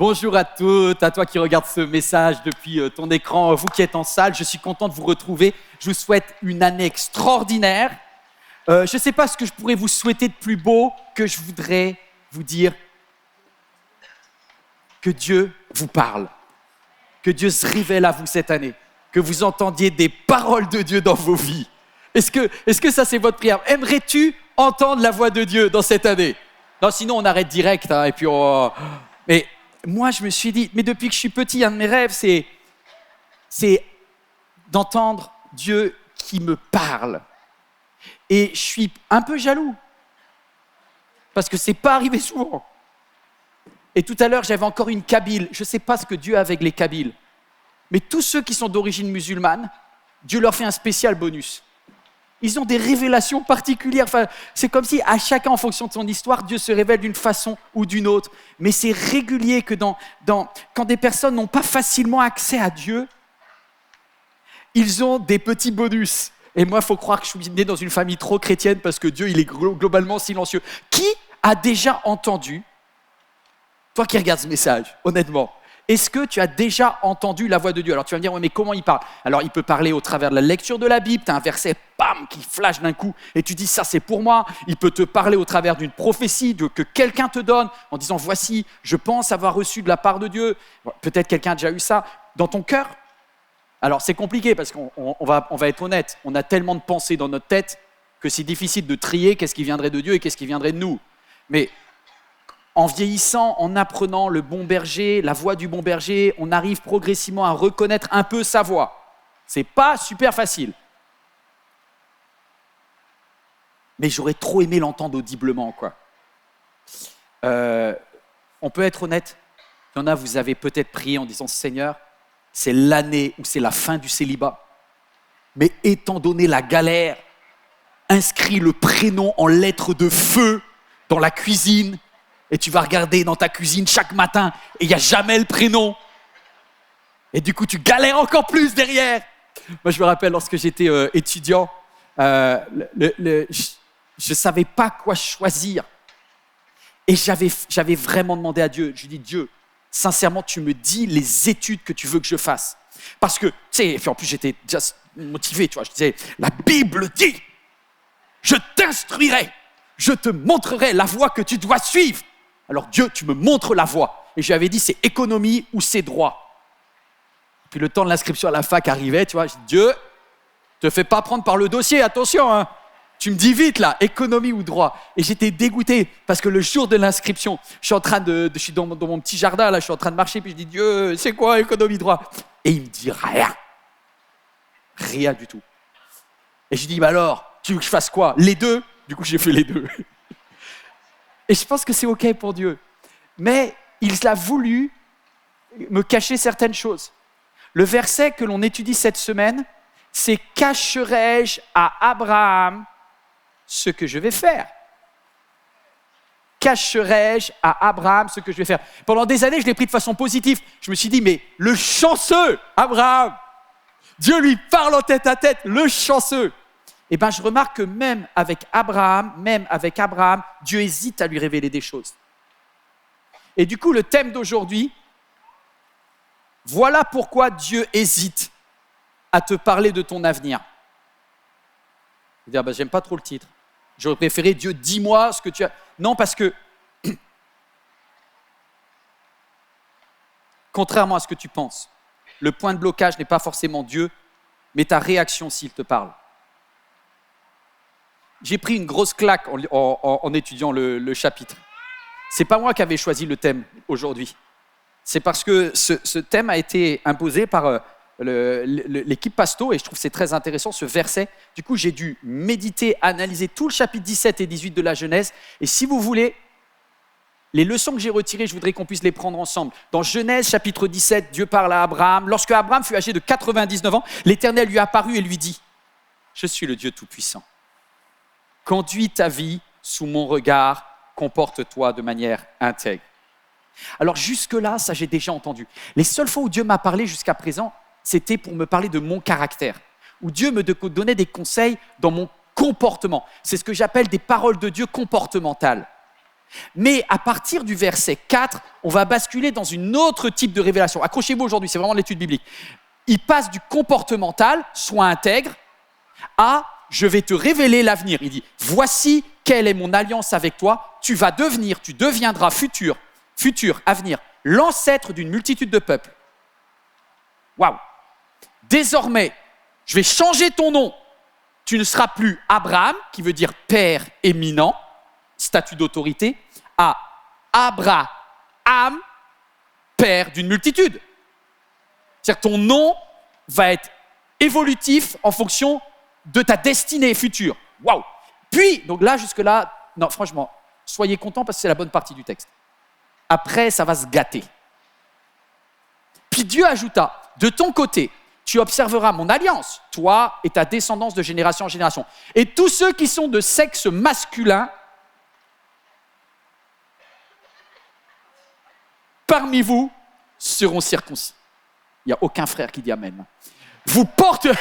Bonjour à toutes, à toi qui regardes ce message depuis ton écran, vous qui êtes en salle, je suis content de vous retrouver. Je vous souhaite une année extraordinaire. Je ne sais pas ce que je pourrais vous souhaiter de plus beau que je voudrais vous dire que Dieu vous parle, que Dieu se révèle à vous cette année, que vous entendiez des paroles de Dieu dans vos vies. Est-ce que ça c'est votre prière? Aimerais-tu entendre la voix de Dieu dans cette année? Non, sinon on arrête direct et puis on... Mais moi je me suis dit, mais depuis que je suis petit, un de mes rêves c'est d'entendre Dieu qui me parle. Et je suis un peu jaloux, parce que c'est pas arrivé souvent. Et tout à l'heure, j'avais encore une Kabyle. Je ne sais pas ce que Dieu a avec les Kabyles, mais tous ceux qui sont d'origine musulmane, Dieu leur fait un spécial bonus. Ils ont des révélations particulières. Enfin, c'est comme si à chacun, en fonction de son histoire, Dieu se révèle d'une façon ou d'une autre. Mais c'est régulier que quand des personnes n'ont pas facilement accès à Dieu, ils ont des petits bonus. Et moi, il faut croire que je suis né dans une famille trop chrétienne parce que Dieu, il est globalement silencieux. Qui a déjà entendu, toi qui regardes ce message, honnêtement, est-ce que tu as déjà entendu la voix de Dieu? Alors tu vas me dire, ouais, mais comment il parle? Alors il peut parler au travers de la lecture de la Bible, tu as un verset, bam, qui flash d'un coup, et tu dis, ça c'est pour moi. Il peut te parler au travers d'une prophétie que quelqu'un te donne, en disant, voici, je pense avoir reçu de la part de Dieu. Peut-être quelqu'un a déjà eu ça dans ton cœur. Alors c'est compliqué parce qu'on va être honnête, on a tellement de pensées dans notre tête que c'est difficile de trier qu'est-ce qui viendrait de Dieu et qu'est-ce qui viendrait de nous. Mais en vieillissant, en apprenant le bon berger, la voix du bon berger, on arrive progressivement à reconnaître un peu sa voix. C'est pas super facile. Mais j'aurais trop aimé l'entendre audiblement, quoi. On peut être honnête, il y en a, vous avez peut-être prié en disant, Seigneur, c'est l'année où c'est la fin du célibat. Mais étant donné la galère, inscris le prénom en lettres de feu dans la cuisine et tu vas regarder dans ta cuisine chaque matin et il n'y a jamais le prénom. Et du coup, tu galères encore plus derrière. Moi, je me rappelle lorsque j'étais étudiant, je ne savais pas quoi choisir. Et j'avais vraiment demandé à Dieu, je lui ai dit, Dieu, sincèrement, tu me dis les études que tu veux que je fasse. Parce que, tu sais, et puis en plus, j'étais déjà motivé, tu vois, je disais, la Bible dit, je t'instruirai, je te montrerai la voie que tu dois suivre. Alors Dieu, tu me montres la voie. Et je lui avais dit, c'est économie ou c'est droit. Puis le temps de l'inscription à la fac arrivait, tu vois, je dis, Dieu, te fais pas prendre par le dossier, attention, hein. Tu me dis vite là, économie ou droit. Et j'étais dégoûté parce que le jour de l'inscription, je suis dans mon petit jardin, là, je suis en train de marcher, puis je dis, Dieu, c'est quoi économie, droit? Et il me dit rien. Rien du tout. Et je dis, bah alors, tu veux que je fasse quoi? Les deux? Du coup, j'ai fait les deux. Et je pense que c'est OK pour Dieu. Mais il a voulu me cacher certaines choses. Le verset que l'on étudie cette semaine, c'est « Cacherai-je à Abraham ce que je vais faire ?» Cacherai-je à Abraham ce que je vais faire? Pendant des années, je l'ai pris de façon positive. Je me suis dit, mais le chanceux, Abraham, Dieu lui parle en tête à tête, le chanceux. Eh bien, je remarque que même avec Abraham, Dieu hésite à lui révéler des choses. Et du coup, le thème d'aujourd'hui, voilà pourquoi Dieu hésite à te parler de ton avenir. Je vais dire, j'aime pas trop le titre. J'aurais préféré, Dieu, dis-moi ce que tu as... Non, parce que, contrairement à ce que tu penses, le point de blocage n'est pas forcément Dieu, mais ta réaction s'il te parle. J'ai pris une grosse claque en étudiant le chapitre. C'est pas moi qui avais choisi le thème aujourd'hui. C'est parce que ce thème a été imposé par l'équipe Pasto, et je trouve que c'est très intéressant ce verset. Du coup, j'ai dû méditer, analyser tout le chapitre 17 et 18 de la Genèse. Et si vous voulez, les leçons que j'ai retirées, je voudrais qu'on puisse les prendre ensemble. Dans Genèse chapitre 17, Dieu parle à Abraham. Lorsque Abraham fut âgé de 99 ans, l'Éternel lui apparut et lui dit, « Je suis le Dieu Tout-Puissant. Conduis ta vie sous mon regard, comporte-toi de manière intègre. » Alors jusque-là, ça j'ai déjà entendu. Les seules fois où Dieu m'a parlé jusqu'à présent, c'était pour me parler de mon caractère, où Dieu me donnait des conseils dans mon comportement. C'est ce que j'appelle des paroles de Dieu comportementales. Mais à partir du verset 4, on va basculer dans une autre type de révélation. Accrochez-vous aujourd'hui, c'est vraiment l'étude biblique. Il passe du comportemental, sois intègre, à je vais te révéler l'avenir. Il dit, voici quelle est mon alliance avec toi, tu deviendras futur, avenir, l'ancêtre d'une multitude de peuples. Waouh! Désormais, je vais changer ton nom. Tu ne seras plus Abraham, qui veut dire père éminent, statut d'autorité, à Abraham, père d'une multitude. C'est-à-dire que ton nom va être évolutif en fonction de ta destinée future. Waouh! Puis, donc là, jusque-là, non, franchement, soyez contents parce que c'est la bonne partie du texte. Après, ça va se gâter. Puis Dieu ajouta, de ton côté, tu observeras mon alliance, toi et ta descendance de génération en génération. Et tous ceux qui sont de sexe masculin, parmi vous, seront circoncis. Il n'y a aucun frère qui dit amen. Vous porterez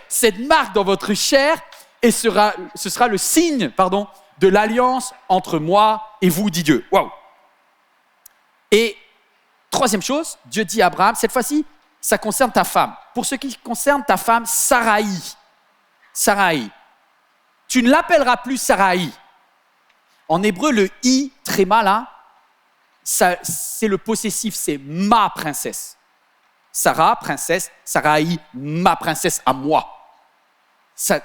cette marque dans votre chair et ce sera le signe de l'alliance entre moi et vous, dit Dieu. Waouh! Et troisième chose, Dieu dit à Abraham, cette fois-ci, ça concerne ta femme. Pour ce qui concerne ta femme, Saraï. Tu ne l'appelleras plus Saraï. En hébreu, le i, tréma là, c'est le possessif, c'est ma princesse. Sarah, princesse, Saraï, ma princesse à moi.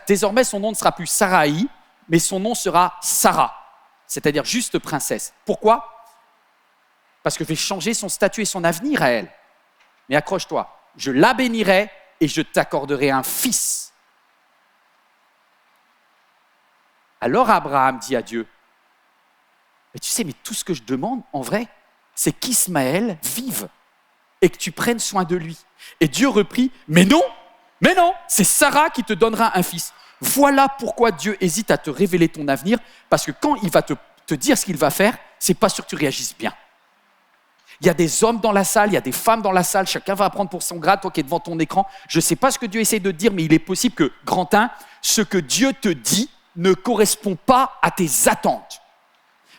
Désormais, son nom ne sera plus Saraï, mais son nom sera Sarah, c'est-à-dire juste princesse. Pourquoi? Parce que je vais changer son statut et son avenir à elle. Mais accroche-toi, je la bénirai et je t'accorderai un fils. Alors Abraham dit à Dieu, mais tu sais, mais tout ce que je demande, en vrai, c'est qu'Ismaël vive et que tu prennes soin de lui. Et Dieu reprit, mais non, c'est Sarah qui te donnera un fils. Voilà pourquoi Dieu hésite à te révéler ton avenir, parce que quand il va te dire ce qu'il va faire, c'est pas sûr que tu réagisses bien. Il y a des hommes dans la salle, il y a des femmes dans la salle, chacun va apprendre pour son grade, toi qui es devant ton écran. Je ne sais pas ce que Dieu essaie de te dire, mais il est possible que, grand 1, ce que Dieu te dit ne correspond pas à tes attentes.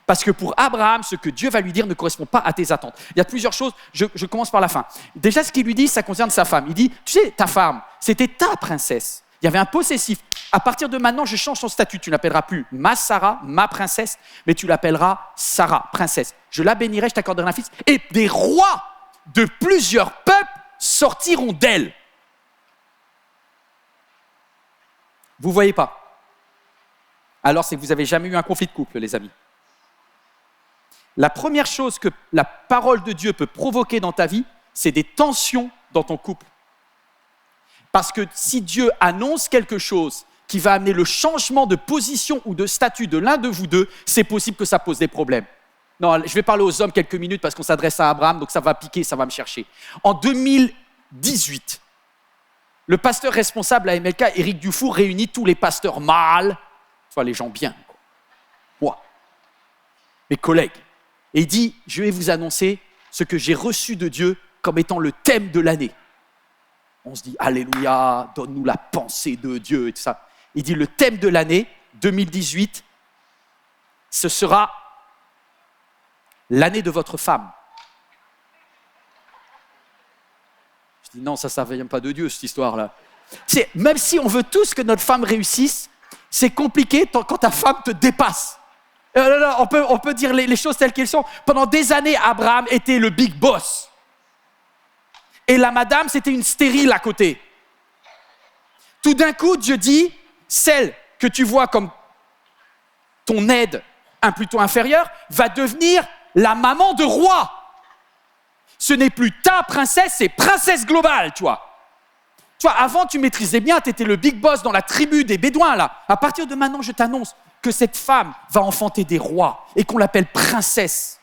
Parce que pour Abraham, ce que Dieu va lui dire ne correspond pas à tes attentes. Il y a plusieurs choses, je commence par la fin. Déjà, ce qu'il lui dit, ça concerne sa femme. Il dit, tu sais, ta femme, c'était ta princesse. Il y avait un possessif. À partir de maintenant, je change son statut. Tu ne l'appelleras plus ma Sarah, ma princesse, mais tu l'appelleras Sarah, princesse. Je la bénirai, je t'accorderai un fils. Et des rois de plusieurs peuples sortiront d'elle. Vous ne voyez pas? Alors, c'est que vous n'avez jamais eu un conflit de couple, les amis. La première chose que la parole de Dieu peut provoquer dans ta vie, c'est des tensions dans ton couple. Parce que si Dieu annonce quelque chose qui va amener le changement de position ou de statut de l'un de vous deux, c'est possible que ça pose des problèmes. Non, je vais parler aux hommes quelques minutes parce qu'on s'adresse à Abraham, donc ça va piquer, ça va me chercher. En 2018, le pasteur responsable à MLK, Éric Dufour, réunit tous les pasteurs mâles, soit les gens bien, moi, mes collègues. Et il dit, je vais vous annoncer ce que j'ai reçu de Dieu comme étant le thème de l'année. On se dit, alléluia, donne-nous la pensée de Dieu et tout ça. Il dit, le thème de l'année 2018, ce sera l'année de votre femme. Je dis, non, ça ne vient pas de Dieu, cette histoire-là. C'est, même si on veut tous que notre femme réussisse, c'est compliqué quand ta femme te dépasse. On peut dire les choses telles qu'elles sont. Pendant des années, Abraham était le big boss. Et la madame, c'était une stérile à côté. Tout d'un coup, Dieu dit, celle que tu vois comme ton aide, plutôt inférieure, va devenir la maman de roi. Ce n'est plus ta princesse, c'est princesse globale, tu vois. Tu vois, avant, tu maîtrisais bien, tu étais le big boss dans la tribu des Bédouins, là. À partir de maintenant, je t'annonce que cette femme va enfanter des rois et qu'on l'appelle princesse.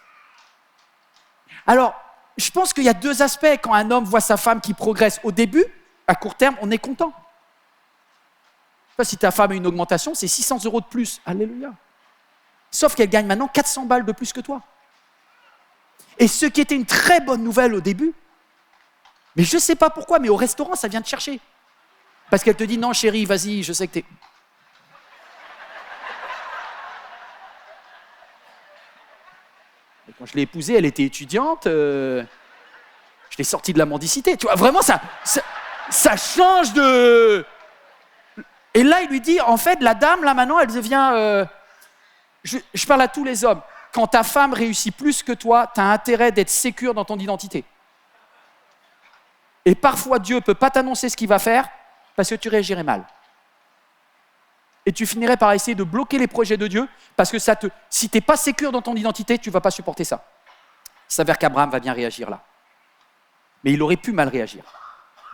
Alors, je pense qu'il y a deux aspects quand un homme voit sa femme qui progresse. Au début, à court terme, on est content. Si ta femme a une augmentation, c'est 600 € de plus. Alléluia. Sauf qu'elle gagne maintenant 400 balles de plus que toi. Et ce qui était une très bonne nouvelle au début, mais je ne sais pas pourquoi, mais au restaurant, ça vient te chercher. Parce qu'elle te dit, non chérie, vas-y, je sais que t'es... Quand je l'ai épousée, elle était étudiante. Je l'ai sortie de la mendicité. Tu vois, vraiment, ça change de... Et là, il lui dit, en fait, la dame, là, maintenant, elle devient... Je parle à tous les hommes. Quand ta femme réussit plus que toi, tu as intérêt d'être sécure dans ton identité. Et parfois, Dieu ne peut pas t'annoncer ce qu'il va faire parce que tu réagirais mal. Et tu finirais par essayer de bloquer les projets de Dieu parce que si tu n'es pas sécure dans ton identité, tu ne vas pas supporter ça. Il s'avère qu'Abraham va bien réagir là. Mais il aurait pu mal réagir.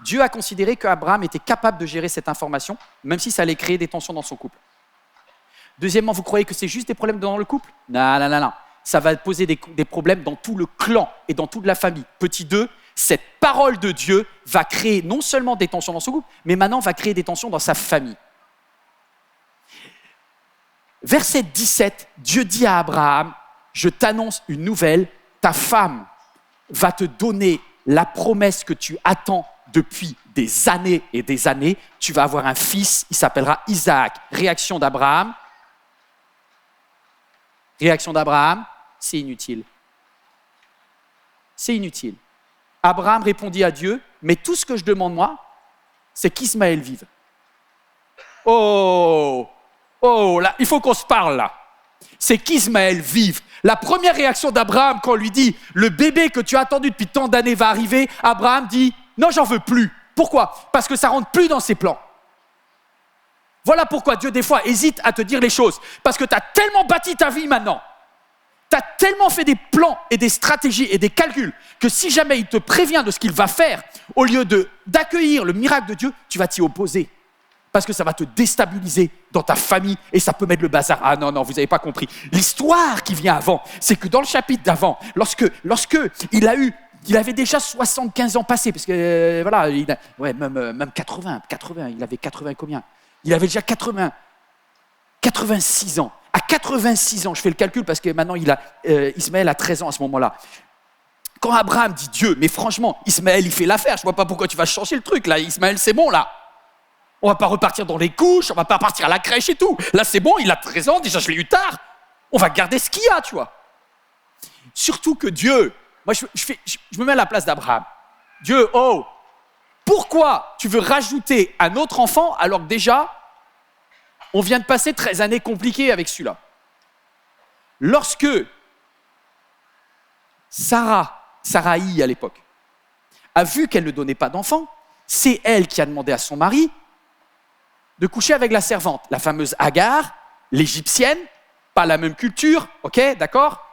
Dieu a considéré qu'Abraham était capable de gérer cette information, même si ça allait créer des tensions dans son couple. Deuxièmement, vous croyez que c'est juste des problèmes dans le couple ? Non. Ça va poser des problèmes dans tout le clan et dans toute la famille. Petit 2, cette parole de Dieu va créer non seulement des tensions dans son couple, mais maintenant va créer des tensions dans sa famille. Verset 17, Dieu dit à Abraham, je t'annonce une nouvelle, ta femme va te donner la promesse que tu attends depuis des années et des années. Tu vas avoir un fils, il s'appellera Isaac. Réaction d'Abraham, c'est inutile. C'est inutile. Abraham répondit à Dieu, mais tout ce que je demande moi, c'est qu'Ismaël vive. Oh, là, il faut qu'on se parle là. C'est qu'Ismaël vive. La première réaction d'Abraham quand on lui dit « le bébé que tu as attendu depuis tant d'années va arriver », Abraham dit « non, j'en veux plus ». Pourquoi ? Parce que ça ne rentre plus dans ses plans. Voilà pourquoi Dieu des fois hésite à te dire les choses. Parce que tu as tellement bâti ta vie maintenant. Tu as tellement fait des plans et des stratégies et des calculs que si jamais il te prévient de ce qu'il va faire, au lieu d'accueillir le miracle de Dieu, tu vas t'y opposer. Parce que ça va te déstabiliser dans ta famille et ça peut mettre le bazar. Ah non, vous n'avez pas compris. L'histoire qui vient avant, c'est que dans le chapitre d'avant, lorsque il avait déjà 75 ans passés, parce que même 80, il avait 80 combien ? Il avait déjà 86 ans. À 86 ans, je fais le calcul parce que maintenant Ismaël a 13 ans à ce moment-là. Quand Abraham dit Dieu, mais franchement, Ismaël il fait l'affaire, je ne vois pas pourquoi tu vas changer le truc là. Ismaël c'est bon là. On ne va pas repartir dans les couches, on ne va pas partir à la crèche et tout. Là c'est bon, il a 13 ans, déjà je l'ai eu tard. On va garder ce qu'il y a, tu vois. Surtout que Dieu, moi je me mets à la place d'Abraham. Dieu, pourquoi tu veux rajouter un autre enfant alors que déjà, on vient de passer 13 années compliquées avec celui-là. Lorsque Sarai à l'époque, a vu qu'elle ne donnait pas d'enfant, c'est elle qui a demandé à son mari de coucher avec la servante, la fameuse Agar, l'égyptienne, pas la même culture, ok, d'accord ?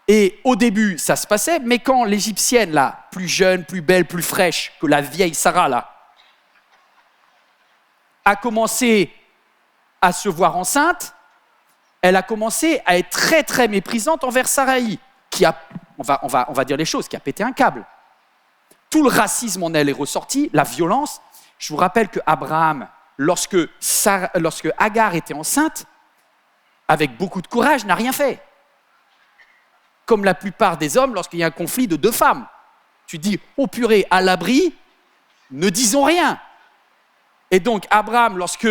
Et au début, ça se passait, mais quand l'égyptienne, là, plus jeune, plus belle, plus fraîche que la vieille Sarah, là, a commencé à se voir enceinte, elle a commencé à être très, très méprisante envers Sarai, qui a, on va dire les choses, qui a pété un câble. Tout le racisme en elle est ressorti, la violence. Je vous rappelle qu'Abraham, lorsque Agar était enceinte, avec beaucoup de courage, n'a rien fait. Comme la plupart des hommes, lorsqu'il y a un conflit de deux femmes. Tu dis, oh purée, à l'abri, ne disons rien. Et donc, Abraham, lorsque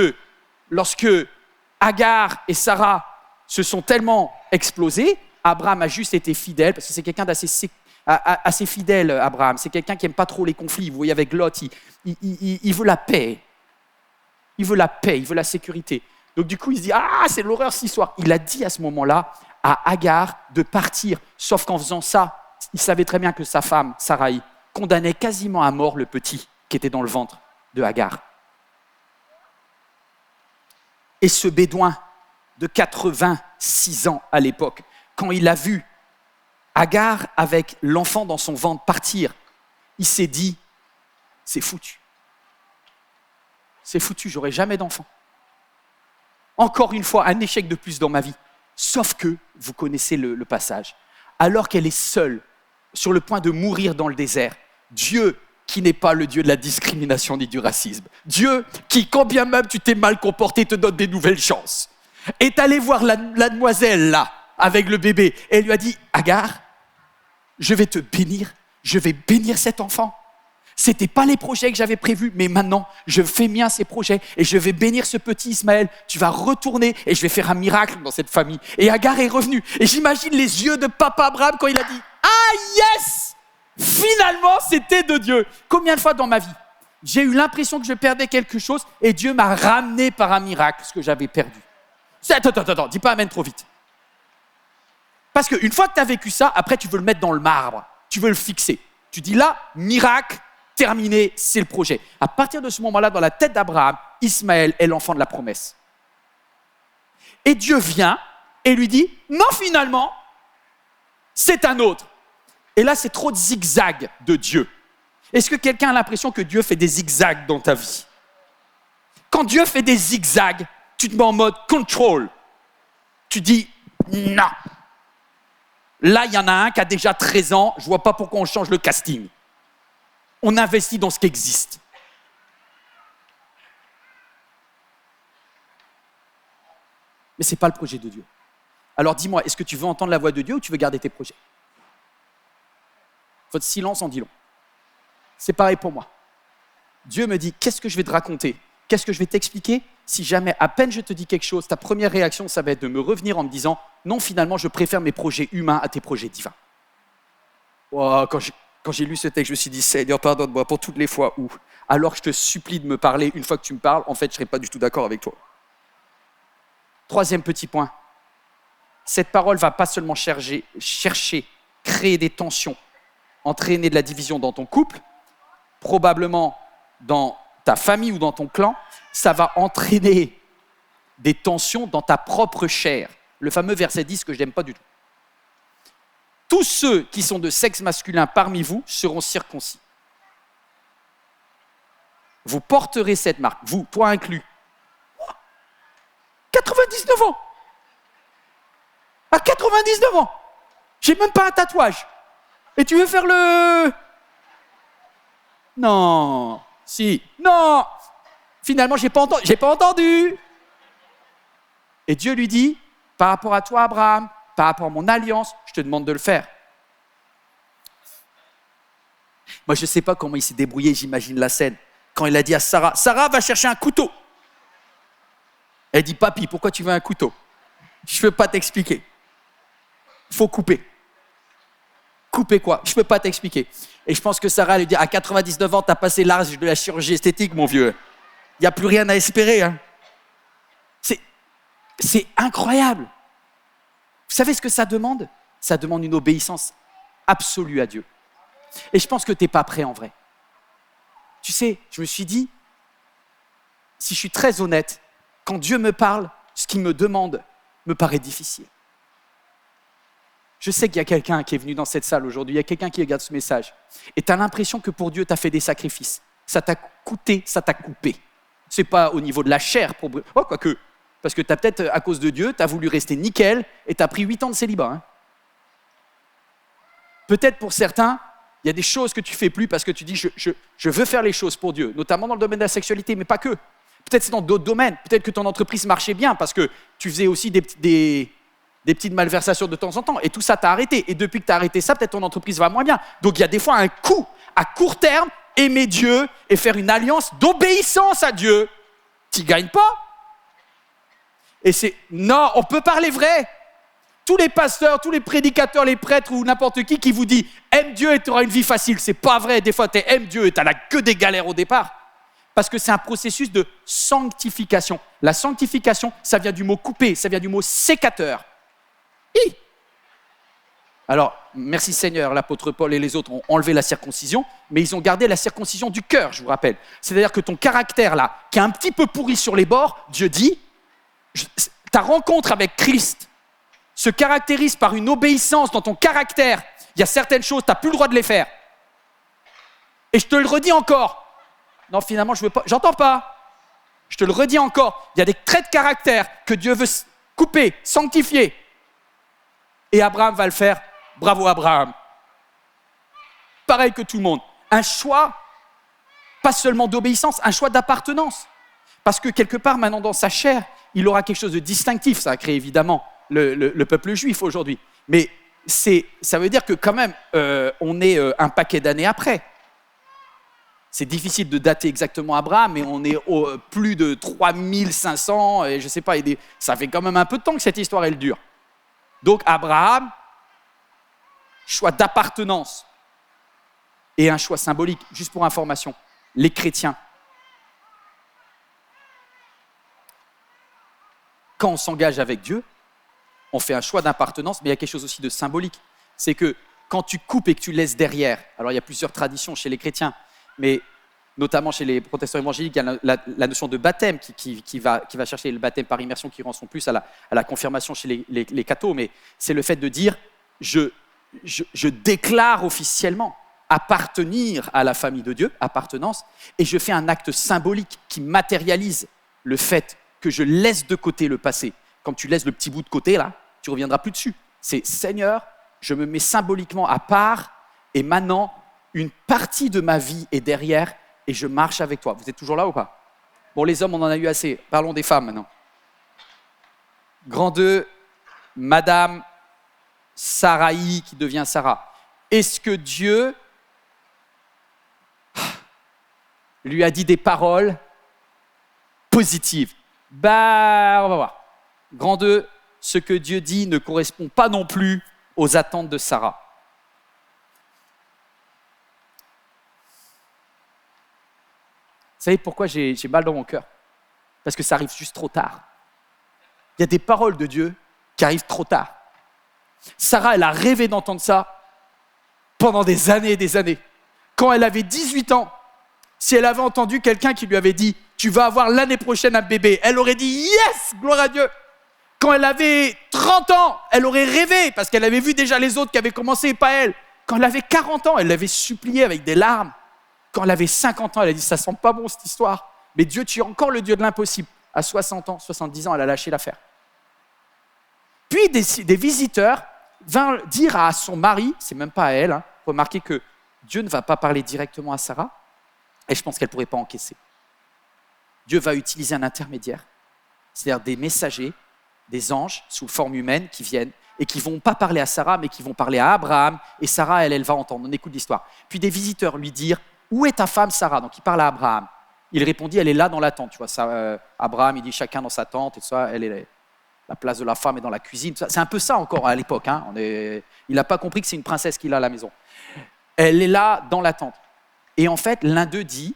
Agar et Sarah se sont tellement explosés, Abraham a juste été fidèle, parce que c'est quelqu'un assez fidèle, Abraham. C'est quelqu'un qui n'aime pas trop les conflits. Vous voyez, avec Lot, il veut la paix. Il veut la paix, il veut la sécurité. Donc du coup, il se dit, c'est l'horreur cette histoire. Il a dit à ce moment-là à Agar de partir, sauf qu'en faisant ça, il savait très bien que sa femme, Sarai, condamnait quasiment à mort le petit qui était dans le ventre de Agar. Et ce bédouin de 86 ans à l'époque, quand il a vu Agar avec l'enfant dans son ventre partir, il s'est dit, c'est foutu. C'est foutu, j'aurai jamais d'enfant. Encore une fois, un échec de plus dans ma vie. Sauf que, vous connaissez le passage, alors qu'elle est seule, sur le point de mourir dans le désert, Dieu, qui n'est pas le Dieu de la discrimination ni du racisme, Dieu qui, quand bien même tu t'es mal comporté, te donne des nouvelles chances, est allé voir la demoiselle là, avec le bébé, et lui a dit, Agar, je vais te bénir, je vais bénir cet enfant. C'était pas les projets que j'avais prévus, mais maintenant, je fais mien ces projets et je vais bénir ce petit Ismaël. Tu vas retourner et je vais faire un miracle dans cette famille. Et Agar est revenue. Et j'imagine les yeux de papa Abraham quand il a dit « Ah yes ! Finalement, c'était de Dieu !» Combien de fois dans ma vie, j'ai eu l'impression que je perdais quelque chose et Dieu m'a ramené par un miracle ce que j'avais perdu. Attends, dis pas amen trop vite. Parce qu'une fois que tu as vécu ça, après tu veux le mettre dans le marbre. Tu veux le fixer. Tu dis là, miracle, terminé, c'est le projet. À partir de ce moment-là, dans la tête d'Abraham, Ismaël est l'enfant de la promesse. Et Dieu vient et lui dit, non finalement, c'est un autre. Et là, c'est trop de zigzags de Dieu. Est-ce que quelqu'un a l'impression que Dieu fait des zigzags dans ta vie? Quand Dieu fait des zigzags, tu te mets en mode control. Tu dis, non. Là, il y en a un qui a déjà 13 ans, je ne vois pas pourquoi on change le casting. On investit dans ce qui existe. Mais ce n'est pas le projet de Dieu. Alors dis-moi, est-ce que tu veux entendre la voix de Dieu ou tu veux garder tes projets? Votre silence en dit long. C'est pareil pour moi. Dieu me dit, qu'est-ce que je vais te raconter? Qu'est-ce que je vais t'expliquer? Si jamais, à peine je te dis quelque chose, ta première réaction, ça va être de me revenir en me disant, non, finalement, je préfère mes projets humains à tes projets divins. Oh, quand j'ai lu ce texte, je me suis dit, Seigneur, pardonne-moi pour toutes les fois où, alors je te supplie de me parler, une fois que tu me parles, en fait, je ne serai pas du tout d'accord avec toi. Troisième petit point. Cette parole ne va pas seulement chercher, créer des tensions, entraîner de la division dans ton couple, probablement dans ta famille ou dans ton clan, ça va entraîner des tensions dans ta propre chair. Le fameux verset 10 que je n'aime pas du tout. Tous ceux qui sont de sexe masculin parmi vous seront circoncis. Vous porterez cette marque, vous, toi inclus. 99 ans. À 99 ans, j'ai même pas un tatouage. Et tu veux faire le... Non, si, non. Finalement, j'ai pas entendu. Et Dieu lui dit, par rapport à toi, Abraham, par rapport à mon alliance, je te demande de le faire. Moi, je ne sais pas comment il s'est débrouillé, j'imagine la scène. Quand il a dit à Sarah, Sarah va chercher un couteau. Elle dit, papy, pourquoi tu veux un couteau? Je ne peux pas t'expliquer. Il faut couper. Couper quoi? Je ne peux pas t'expliquer. Et je pense que Sarah lui dit, à 99 ans, tu as passé l'âge de la chirurgie esthétique, mon vieux. Il n'y a plus rien à espérer. Hein. C'est incroyable. Vous savez ce que ça demande? Ça demande une obéissance absolue à Dieu. Et je pense que tu n'es pas prêt en vrai. Tu sais, je me suis dit, si je suis très honnête, quand Dieu me parle, ce qu'il me demande me paraît difficile. Je sais qu'il y a quelqu'un qui est venu dans cette salle aujourd'hui, il y a quelqu'un qui regarde ce message, et tu as l'impression que pour Dieu, tu as fait des sacrifices. Ça t'a coûté, ça t'a coupé. Ce n'est pas au niveau de la chair, quoique, parce que tu as peut-être, à cause de Dieu, tu as voulu rester nickel, et tu as pris 8 ans de célibat. Hein. Peut-être pour certains, il y a des choses que tu ne fais plus parce que tu dis je veux faire les choses pour Dieu, notamment dans le domaine de la sexualité, mais pas que. Peut-être c'est dans d'autres domaines. Peut-être que ton entreprise marchait bien parce que tu faisais aussi des petites malversations de temps en temps et tout ça t'a arrêté. Et depuis que tu as arrêté ça, peut-être ton entreprise va moins bien. Donc il y a des fois un coût à court terme, aimer Dieu et faire une alliance d'obéissance à Dieu. Tu ne gagnes pas. Et non, on peut parler vrai. Tous les pasteurs, tous les prédicateurs, les prêtres ou n'importe qui vous dit « aime Dieu et tu auras une vie facile ». C'est pas vrai. Des fois, tu aimes Dieu et tu n'as que des galères au départ. Parce que c'est un processus de sanctification. La sanctification, ça vient du mot couper, ça vient du mot sécateur. Alors, merci Seigneur, l'apôtre Paul et les autres ont enlevé la circoncision, mais ils ont gardé la circoncision du cœur, je vous rappelle. C'est-à-dire que ton caractère là, qui est un petit peu pourri sur les bords, Dieu dit, ta rencontre avec Christ se caractérise par une obéissance dans ton caractère. Il y a certaines choses, tu n'as plus le droit de les faire. Et je te le redis encore. Non, finalement, je veux pas. J'entends pas. Je te le redis encore. Il y a des traits de caractère que Dieu veut couper, sanctifier. Et Abraham va le faire. Bravo Abraham. Pareil que tout le monde. Un choix, pas seulement d'obéissance, un choix d'appartenance. Parce que quelque part, maintenant, dans sa chair, il aura quelque chose de distinctif. Ça a créé évidemment le peuple juif aujourd'hui. Mais ça veut dire que quand même, on est un paquet d'années après. C'est difficile de dater exactement Abraham, mais on est au plus de 3500, et je ne sais pas, ça fait quand même un peu de temps que cette histoire, elle dure. Donc Abraham, choix d'appartenance et un choix symbolique. Juste pour information, les chrétiens, quand on s'engage avec Dieu, on fait un choix d'appartenance, mais il y a quelque chose aussi de symbolique. C'est que quand tu coupes et que tu laisses derrière, alors il y a plusieurs traditions chez les chrétiens, mais notamment chez les protestants évangéliques, il y a la notion de baptême qui va chercher le baptême par immersion qui renvoie plus à la confirmation chez les cathos, mais c'est le fait de dire je déclare officiellement appartenir à la famille de Dieu, appartenance, et je fais un acte symbolique qui matérialise le fait que je laisse de côté le passé. Quand tu laisses le petit bout de côté, là, tu ne reviendras plus dessus. C'est Seigneur, je me mets symboliquement à part, et maintenant, une partie de ma vie est derrière, et je marche avec toi. Vous êtes toujours là ou pas? Bon, les hommes, on en a eu assez. Parlons des femmes maintenant. Grand 2, Madame Sarai qui devient Sarah. Est-ce que Dieu lui a dit des paroles positives? On va voir. Grand 2, ce que Dieu dit ne correspond pas non plus aux attentes de Sarah. Vous savez pourquoi j'ai mal dans mon cœur? Parce que ça arrive juste trop tard. Il y a des paroles de Dieu qui arrivent trop tard. Sarah, elle a rêvé d'entendre ça pendant des années et des années. Quand elle avait 18 ans, si elle avait entendu quelqu'un qui lui avait dit « Tu vas avoir l'année prochaine un bébé », elle aurait dit « Yes, gloire à Dieu ». Quand elle avait 30 ans, elle aurait rêvé parce qu'elle avait vu déjà les autres qui avaient commencé et pas elle. Quand elle avait 40 ans, elle l'avait supplié avec des larmes. Quand elle avait 50 ans, elle a dit « Ça sent pas bon cette histoire ». Mais Dieu, tu es encore le Dieu de l'impossible. À 60 ans, 70 ans, elle a lâché l'affaire. Puis des visiteurs vinrent dire à son mari, c'est même pas à elle, remarquez que Dieu ne va pas parler directement à Sarah, et je pense qu'elle ne pourrait pas encaisser. Dieu va utiliser un intermédiaire, c'est-à-dire des messagers, des anges sous forme humaine qui viennent et qui ne vont pas parler à Sarah, mais qui vont parler à Abraham, et Sarah, elle va entendre. On écoute l'histoire. Puis des visiteurs lui dirent « Où est ta femme Sarah ?» Donc il parle à Abraham. Il répondit « Elle est là dans la tente. » Tu vois, ça, Abraham, il dit « Chacun dans sa tente, et tout ça, elle est la place de la femme est dans la cuisine. » C'est un peu ça encore à l'époque. Il n'a pas compris que c'est une princesse qu'il a à la maison. Elle est là dans la tente. Et en fait, l'un d'eux dit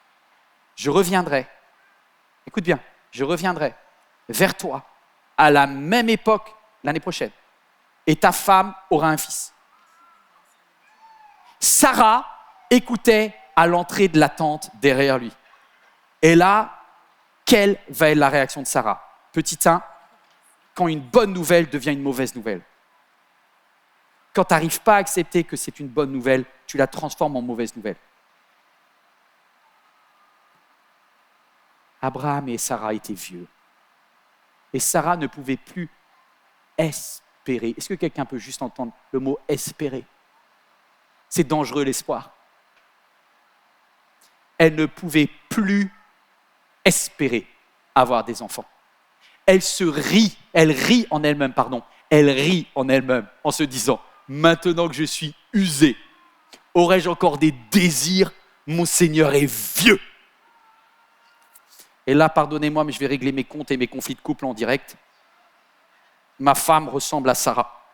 « Je reviendrai. » Écoute bien, je reviendrai vers toi à la même époque l'année prochaine. Et ta femme aura un fils. Sarah écoutait à l'entrée de la tente derrière lui. Et là, quelle va être la réaction de Sarah? Petit 1, quand une bonne nouvelle devient une mauvaise nouvelle. Quand tu n'arrives pas à accepter que c'est une bonne nouvelle, tu la transformes en mauvaise nouvelle. Abraham et Sarah étaient vieux. Et Sarah ne pouvait plus espérer. Est-ce que quelqu'un peut juste entendre le mot « espérer » ? C'est dangereux l'espoir. Elle ne pouvait plus espérer avoir des enfants. Elle rit en elle-même en se disant « Maintenant que je suis usée, aurais-je encore des désirs? Mon Seigneur est vieux. » Et là, pardonnez-moi, mais je vais régler mes comptes et mes conflits de couple en direct. Ma femme ressemble à Sarah.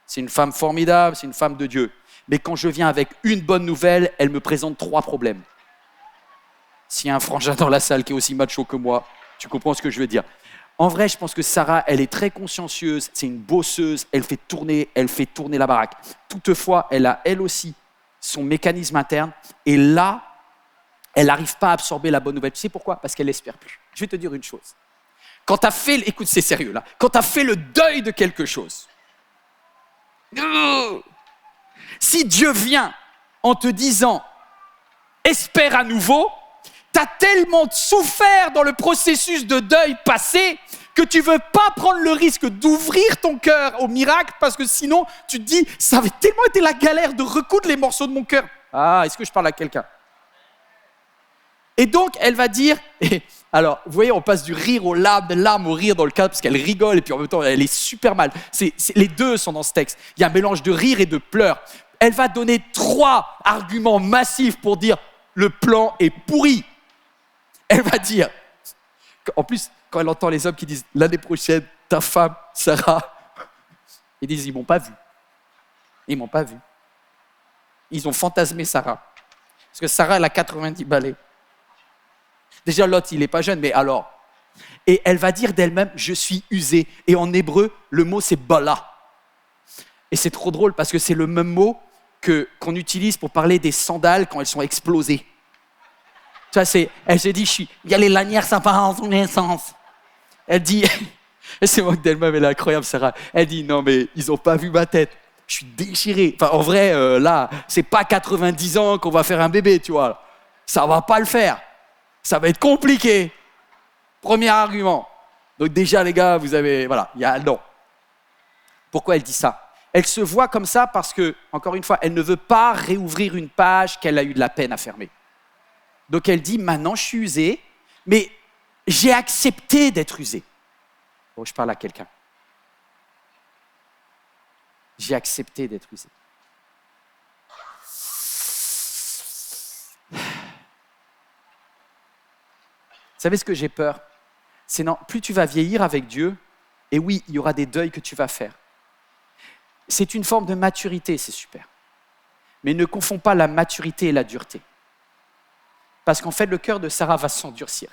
C'est une femme formidable, c'est une femme de Dieu. Mais quand je viens avec une bonne nouvelle, elle me présente 3 problèmes. S'il y a un frangin dans la salle qui est aussi macho que moi, tu comprends ce que je veux dire. En vrai, je pense que Sarah, elle est très consciencieuse, c'est une bosseuse, elle fait tourner la baraque. Toutefois, elle a elle aussi son mécanisme interne. Et là, elle n'arrive pas à absorber la bonne nouvelle. Tu sais pourquoi? Parce qu'elle n'espère plus. Je vais te dire une chose. Quand tu as fait, écoute, c'est sérieux là, quand tu as fait le deuil de quelque chose, si Dieu vient en te disant « espère à nouveau », tu as tellement souffert dans le processus de deuil passé que tu ne veux pas prendre le risque d'ouvrir ton cœur au miracle parce que sinon, tu te dis « ça avait tellement été la galère de recoudre les morceaux de mon cœur ». Ah, est-ce que je parle à quelqu'un? Et donc, elle va dire, alors, vous voyez, on passe du rire aux larmes, des larmes au rire dans le cadre, parce qu'elle rigole et puis en même temps, elle est super mal. Les deux sont dans ce texte. Il y a un mélange de rire et de pleurs. Elle va donner 3 arguments massifs pour dire, le plan est pourri. Elle va dire, en plus, quand elle entend les hommes qui disent l'année prochaine, ta femme, Sarah, ils disent, ils m'ont pas vu. Ils m'ont pas vu. Ils ont fantasmé Sarah. Parce que Sarah, elle a 90 balais. Déjà, Lot, il n'est pas jeune, mais alors. Et elle va dire d'elle-même, je suis usée. Et en hébreu, le mot, c'est bala. Et c'est trop drôle parce que c'est le même mot qu'on utilise pour parler des sandales quand elles sont explosées. Tu vois, elle se dit, il y a les lanières, ça part en tous les sens. Elle dit, et c'est moi d'elle-même, elle est incroyable, Sarah. Elle dit, non, mais ils n'ont pas vu ma tête. Je suis déchiré. Enfin, en vrai, là, c'est pas 90 ans qu'on va faire un bébé, tu vois. Ça va pas le faire. Ça va être compliqué. Premier argument. Donc déjà, les gars, vous avez... Voilà, il y a non. Pourquoi elle dit ça? Elle se voit comme ça parce que, encore une fois, elle ne veut pas réouvrir une page qu'elle a eu de la peine à fermer. Donc elle dit, maintenant, je suis usée, mais j'ai accepté d'être usée. Bon, je parle à quelqu'un. J'ai accepté d'être usée. Vous savez ce que j'ai peur? C'est non, plus tu vas vieillir avec Dieu, et oui, il y aura des deuils que tu vas faire. C'est une forme de maturité, c'est super. Mais ne confonds pas la maturité et la dureté. Parce qu'en fait, le cœur de Sarah va s'endurcir.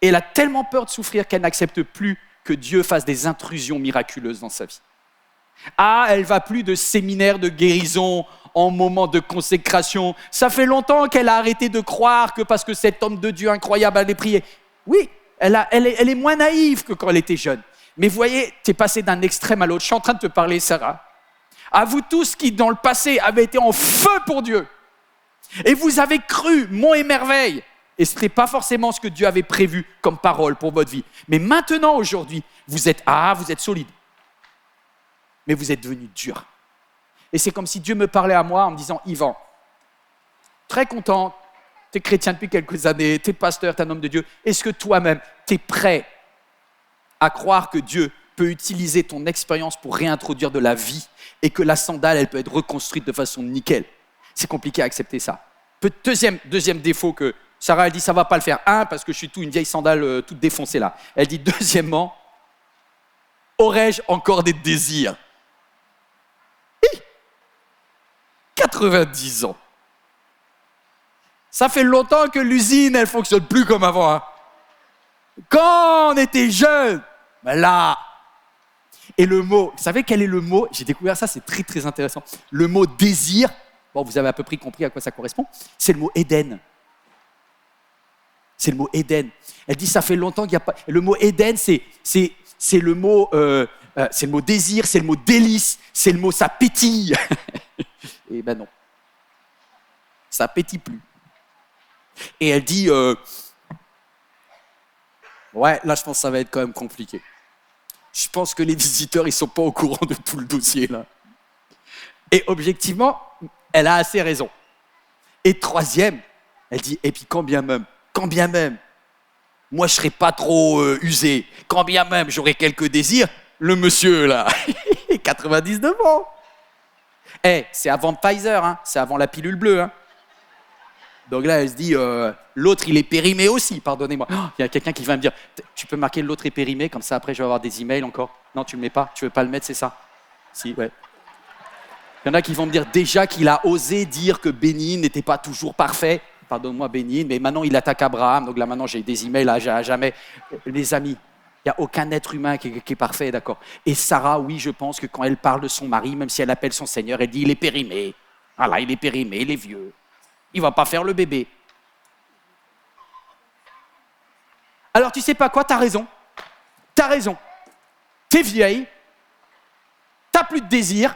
Et elle a tellement peur de souffrir qu'elle n'accepte plus que Dieu fasse des intrusions miraculeuses dans sa vie. Ah, elle va plus de séminaire de guérison en moment de consécration. Ça fait longtemps qu'elle a arrêté de croire que parce que cet homme de Dieu incroyable allait prier. Oui, elle est moins naïve que quand elle était jeune. Mais vous voyez, tu es passé d'un extrême à l'autre. Je suis en train de te parler, Sarah. À vous tous qui, dans le passé, avez été en feu pour Dieu. Et vous avez cru, monts et merveilles. Et ce n'était pas forcément ce que Dieu avait prévu comme parole pour votre vie. Mais maintenant, aujourd'hui, vous êtes solide. Mais vous êtes devenu dur. Et c'est comme si Dieu me parlait à moi en me disant, Yvan, très content, tu es chrétien depuis quelques années, tu es pasteur, tu es un homme de Dieu. Est-ce que toi-même, tu es prêt à croire que Dieu peut utiliser ton expérience pour réintroduire de la vie et que la sandale, elle peut être reconstruite de façon nickel? C'est compliqué à accepter ça. Deuxième défaut que Sarah, elle dit, ça ne va pas le faire. Parce que je suis une vieille sandale toute défoncée là. Elle dit, deuxièmement, aurais-je encore des désirs? 90 ans. Ça fait longtemps que l'usine, elle ne fonctionne plus comme avant. Hein. Quand on était jeune, ben là. Et le mot, vous savez quel est le mot? J'ai découvert ça, c'est très très intéressant. Le mot désir, bon, vous avez à peu près compris à quoi ça correspond, c'est le mot Éden. C'est le mot Éden. Elle dit, ça fait longtemps qu'il n'y a pas... Le mot Éden, c'est le mot désir, c'est le mot délice, c'est le mot ça pétille. Et ben non, ça pétille plus. Et elle dit, ouais, là je pense que ça va être quand même compliqué. Je pense que les visiteurs, ils ne sont pas au courant de tout le dossier là. Et objectivement, elle a assez raison. Et troisième, elle dit, et puis quand bien même, moi je ne serais pas trop usé, quand bien même j'aurais quelques désirs, le monsieur là, 99 ans. C'est avant Pfizer, hein, c'est avant la pilule bleue. Hein. Donc là, elle se dit, l'autre, il est périmé aussi, pardonnez-moi. Il y a quelqu'un qui va me dire, tu peux marquer l'autre est périmé, comme ça après je vais avoir des emails encore. Non, tu ne le mets pas, tu ne veux pas le mettre, c'est ça? Si, ouais. Il y en a qui vont me dire déjà qu'il a osé dire que Bénin n'était pas toujours parfait. Pardonne-moi Bénin, mais maintenant il attaque Abraham, donc là maintenant j'ai des emails à jamais. Les amis, il n'y a aucun être humain qui est parfait, d'accord? Et Sarah, oui, je pense que quand elle parle de son mari, même si elle appelle son Seigneur, elle dit il est périmé. Voilà, il est périmé, il est vieux. Il ne va pas faire le bébé. Alors tu sais pas quoi, t'as raison. T'es vieille, t'as plus de désir,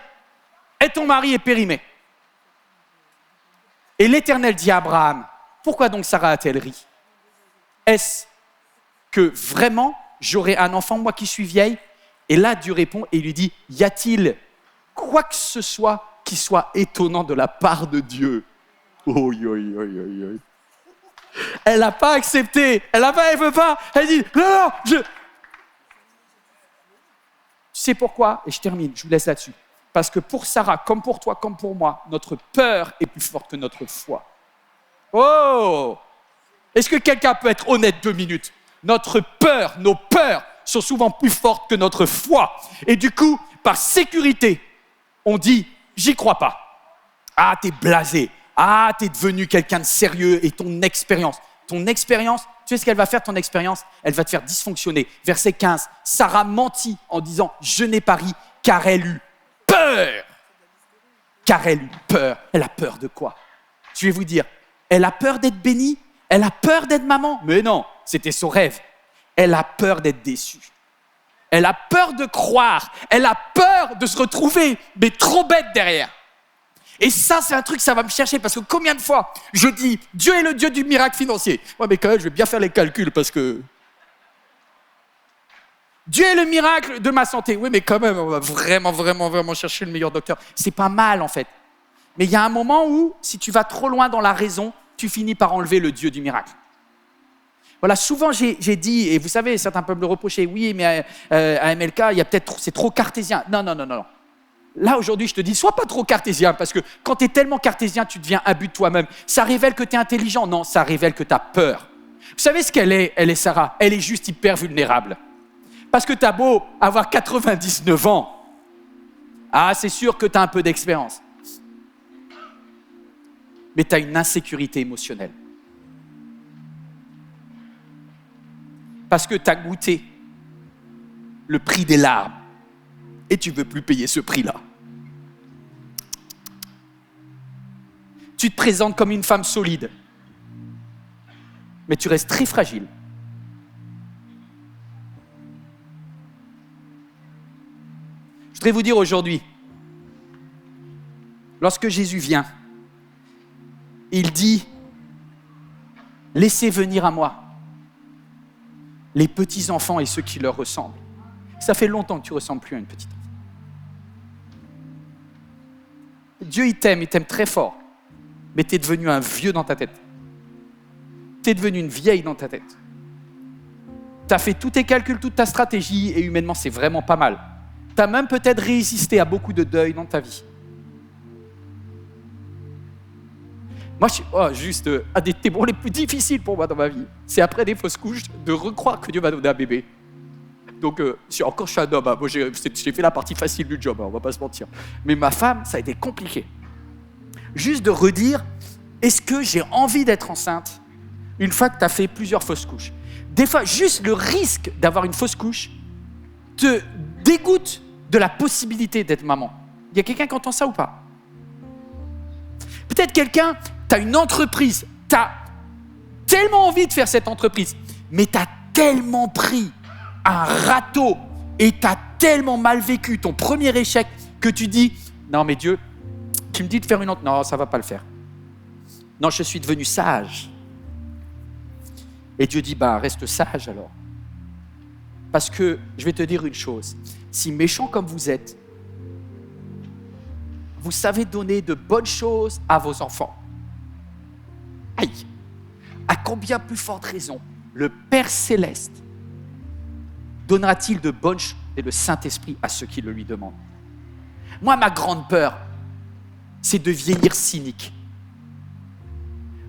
et ton mari est périmé. Et l'Éternel dit à Abraham, pourquoi donc Sarah a-t-elle ri? Est-ce que vraiment j'aurai un enfant, moi qui suis vieille? Et là, Dieu répond et il lui dit, y a-t-il quoi que ce soit qui soit étonnant de la part de Dieu? Elle n'a pas accepté, elle veut pas, elle dit, non, Tu sais pourquoi? Et je termine, je vous laisse là-dessus. Parce que pour Sarah, comme pour toi, comme pour moi, notre peur est plus forte que notre foi. Oh! Est-ce que quelqu'un peut être honnête 2 minutes? Notre peur, nos peurs sont souvent plus fortes que notre foi. Et du coup, par sécurité, on dit « j'y crois pas ». Ah, t'es blasé. Ah, t'es devenu quelqu'un de sérieux et ton expérience, tu sais ce qu'elle va faire, ton expérience? Elle va te faire dysfonctionner. Verset 15, Sarah mentit en disant « je n'ai pas ri car elle eut peur ». Car elle eut peur. Elle a peur de quoi? Je vais vous dire, elle a peur d'être bénie, elle a peur d'être maman. Mais non, c'était son rêve. Elle a peur d'être déçue. Elle a peur de croire. Elle a peur de se retrouver, mais trop bête derrière. Et ça, c'est un truc, ça va me chercher, parce que combien de fois je dis, Dieu est le Dieu du miracle financier. Ouais, mais quand même, je vais bien faire les calculs, parce que... Dieu est le miracle de ma santé. Oui, mais quand même, on va vraiment chercher le meilleur docteur. C'est pas mal, en fait. Mais il y a un moment où, si tu vas trop loin dans la raison, tu finis par enlever le Dieu du miracle. Voilà, souvent j'ai dit, et vous savez, certains peuvent me reprocher, oui, mais à MLK, il y a peut-être, c'est trop cartésien. Non. Là, aujourd'hui, je te dis, sois pas trop cartésien, parce que quand tu es tellement cartésien, tu deviens imbu de toi-même. Ça révèle que tu es intelligent. Non, ça révèle que tu as peur. Vous savez ce qu'elle est, Sarah? Elle est juste hyper vulnérable. Parce que tu as beau avoir 99 ans, ah, c'est sûr que tu as un peu d'expérience. Mais tu as une insécurité émotionnelle. Parce que tu as goûté le prix des larmes et tu ne veux plus payer ce prix-là. Tu te présentes comme une femme solide, mais tu restes très fragile. Je voudrais vous dire aujourd'hui, lorsque Jésus vient, il dit « Laissez venir à moi les petits-enfants et ceux qui leur ressemblent. » Ça fait longtemps que tu ne ressembles plus à une petite enfant. Dieu, il t'aime très fort, mais tu es devenu un vieux dans ta tête. Tu es devenu une vieille dans ta tête. Tu as fait tous tes calculs, toute ta stratégie, et humainement, c'est vraiment pas mal. Tu as même peut-être résisté à beaucoup de deuil dans ta vie. Moi, un des témoins les plus difficiles pour moi dans ma vie, c'est après des fausses couches, de recroire que Dieu va donner un bébé. Donc, encore je suis un homme, moi j'ai fait la partie facile du job, on va pas se mentir. Mais ma femme, ça a été compliqué. Juste de redire, est-ce que j'ai envie d'être enceinte une fois que tu as fait plusieurs fausses couches? Des fois, juste le risque d'avoir une fausse couche te dégoûte de la possibilité d'être maman. Il y a quelqu'un qui entend ça ou pas? Peut-être quelqu'un, tu as une entreprise, tu as tellement envie de faire cette entreprise, mais tu as tellement pris un râteau et tu as tellement mal vécu ton premier échec que tu dis « Non mais Dieu, tu me dis de faire une entreprise. Non, ça ne va pas le faire. Non, je suis devenu sage. » Et Dieu dit « Reste sage alors. » Parce que je vais te dire une chose, si méchant comme vous êtes, vous savez donner de bonnes choses à vos enfants. Aïe! À combien plus forte raison le Père Céleste donnera-t-il de bonnes choses et le Saint-Esprit à ceux qui le lui demandent? Moi, ma grande peur, c'est de vieillir cynique.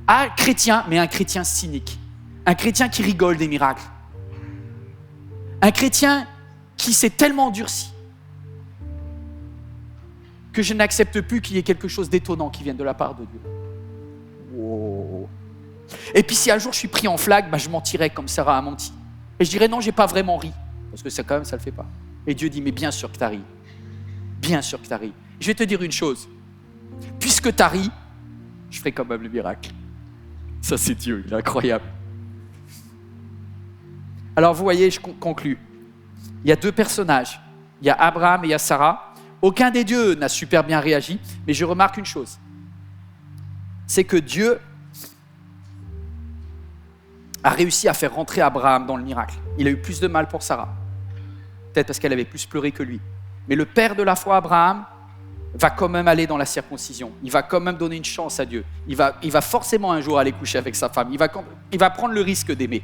Un chrétien, mais un chrétien cynique. Un chrétien qui rigole des miracles. Un chrétien qui s'est tellement endurci que je n'accepte plus qu'il y ait quelque chose d'étonnant qui vienne de la part de Dieu. Wow. Et puis si un jour je suis pris en flag, je mentirais comme Sarah a menti. Et je dirais non, j'ai pas vraiment ri. Parce que ça, quand même, ça le fait pas. Et Dieu dit, mais bien sûr que tu as ri. Bien sûr que tu as ri. Je vais te dire une chose. Puisque tu as ri, je ferai quand même le miracle. Ça, c'est Dieu, il est incroyable. Alors, vous voyez, je conclue. Il y a deux personnages. Il y a Abraham et il y a Sarah. Aucun des deux n'a super bien réagi, mais je remarque une chose. C'est que Dieu a réussi à faire rentrer Abraham dans le miracle. Il a eu plus de mal pour Sarah. Peut-être parce qu'elle avait plus pleuré que lui. Mais le père de la foi, Abraham, va quand même aller dans la circoncision. Il va quand même donner une chance à Dieu. Il va forcément un jour aller coucher avec sa femme. Il va prendre le risque d'aimer.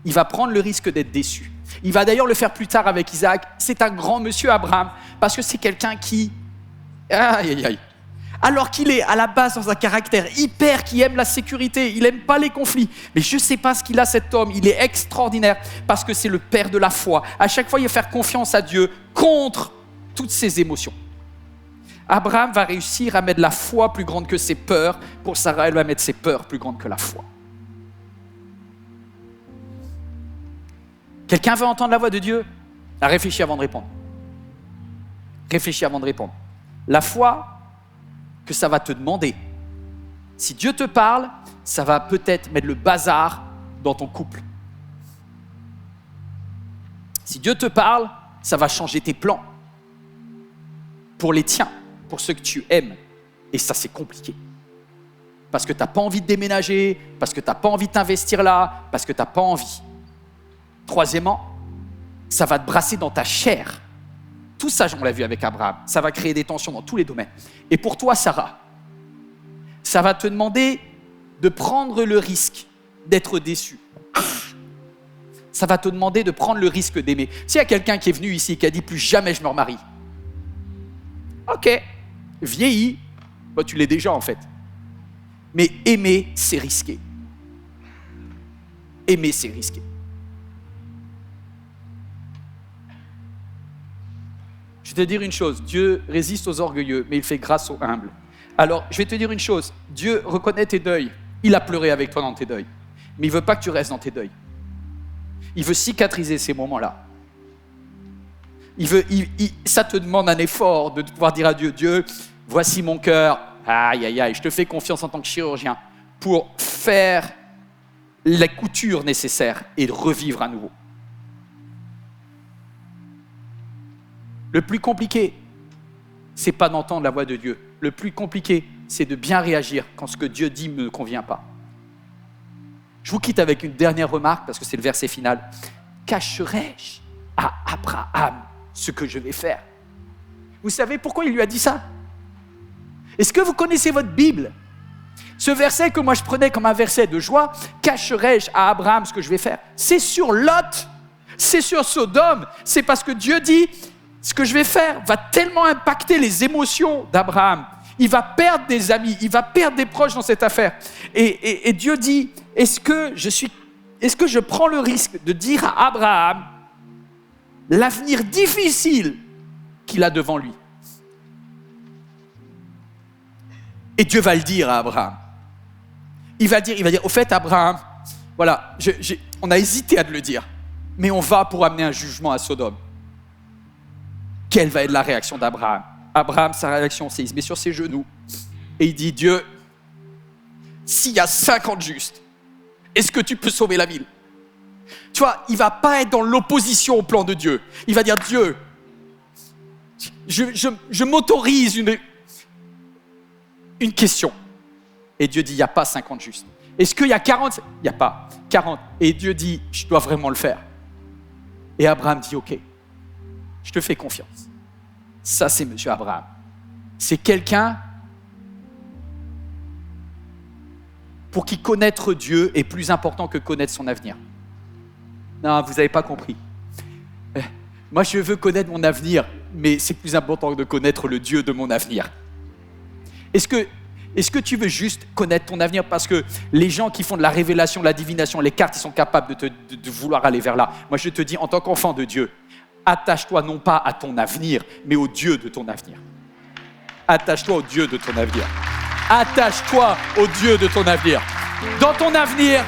Il va prendre le risque d'être déçu. Il va d'ailleurs le faire plus tard avec Isaac. C'est un grand monsieur, Abraham, parce que c'est quelqu'un qui... Aïe, aïe, aïe. alors qu'il est à la base dans un caractère hyper qui aime la sécurité, il n'aime pas les conflits. Mais je ne sais pas ce qu'il a cet homme, il est extraordinaire parce que c'est le père de la foi. À chaque fois, il va faire confiance à Dieu contre toutes ses émotions. Abraham va réussir à mettre la foi plus grande que ses peurs. Pour Sarah, elle va mettre ses peurs plus grandes que la foi. Quelqu'un veut entendre la voix de Dieu? Réfléchis avant de répondre. Réfléchis avant de répondre. La foi que ça va te demander. Si Dieu te parle, ça va peut-être mettre le bazar dans ton couple. Si Dieu te parle, ça va changer tes plans pour les tiens, pour ceux que tu aimes. Et ça, c'est compliqué. Parce que tu n'as pas envie de déménager, parce que tu n'as pas envie de t'investir là, parce que tu n'as pas envie. Troisièmement, ça va te brasser dans ta chair. Tout ça, on l'a vu avec Abraham. Ça va créer des tensions dans tous les domaines. Et pour toi, Sarah, ça va te demander de prendre le risque d'être déçu. Ça va te demander de prendre le risque d'aimer. S'il y a quelqu'un qui est venu ici et qui a dit « plus jamais je me remarie », ok, vieillis, bah, tu l'es déjà en fait. Mais aimer, c'est risqué. Aimer, c'est risqué. Je vais te dire une chose, Dieu résiste aux orgueilleux, mais il fait grâce aux humbles. Alors, je vais te dire une chose, Dieu reconnaît tes deuils. Il a pleuré avec toi dans tes deuils. Mais il ne veut pas que tu restes dans tes deuils. Il veut cicatriser ces moments-là. Ça te demande un effort de pouvoir dire à Dieu, Dieu, voici mon cœur, aïe, aïe, aïe, je te fais confiance en tant que chirurgien pour faire la couture nécessaire et revivre à nouveau. Le plus compliqué, c'est pas d'entendre la voix de Dieu. Le plus compliqué, c'est de bien réagir quand ce que Dieu dit ne me convient pas. Je vous quitte avec une dernière remarque, parce que c'est le verset final. Cacherai-je à Abraham ce que je vais faire? Vous savez pourquoi il lui a dit ça? Est-ce que vous connaissez votre Bible? Ce verset que moi je prenais comme un verset de joie, cacherai-je à Abraham ce que je vais faire? C'est sur Lot, c'est sur Sodome, c'est parce que Dieu dit, ce que je vais faire va tellement impacter les émotions d'Abraham. Il va perdre des amis, il va perdre des proches dans cette affaire. Et Dieu dit, est-ce que je prends le risque de dire à Abraham l'avenir difficile qu'il a devant lui? Et Dieu va le dire à Abraham. Il va dire, au fait Abraham, voilà, on a hésité à te le dire, mais on va pour amener un jugement à Sodome. Quelle va être la réaction d'Abraham? Abraham, sa réaction, c'est il se met sur ses genoux et il dit, Dieu, s'il y a 50 justes, est-ce que tu peux sauver la ville? Tu vois, il ne va pas être dans l'opposition au plan de Dieu. Il va dire, Dieu, je m'autorise une question. Et Dieu dit, il n'y a pas 50 justes. Est-ce qu'il y a 40? Il n'y a pas 40. Et Dieu dit, je dois vraiment le faire. Et Abraham dit, ok, je te fais confiance. Ça, c'est Monsieur Abraham. C'est quelqu'un pour qui connaître Dieu est plus important que connaître son avenir. Non, vous n'avez pas compris. Moi, je veux connaître mon avenir, mais c'est plus important de connaître le Dieu de mon avenir. Est-ce que tu veux juste connaître ton avenir parce que les gens qui font de la révélation, de la divination, les cartes, ils sont capables de vouloir aller vers là? Moi, je te dis, en tant qu'enfant de Dieu, attache-toi non pas à ton avenir, mais au Dieu de ton avenir. Attache-toi au Dieu de ton avenir. Attache-toi au Dieu de ton avenir. Dans ton avenir,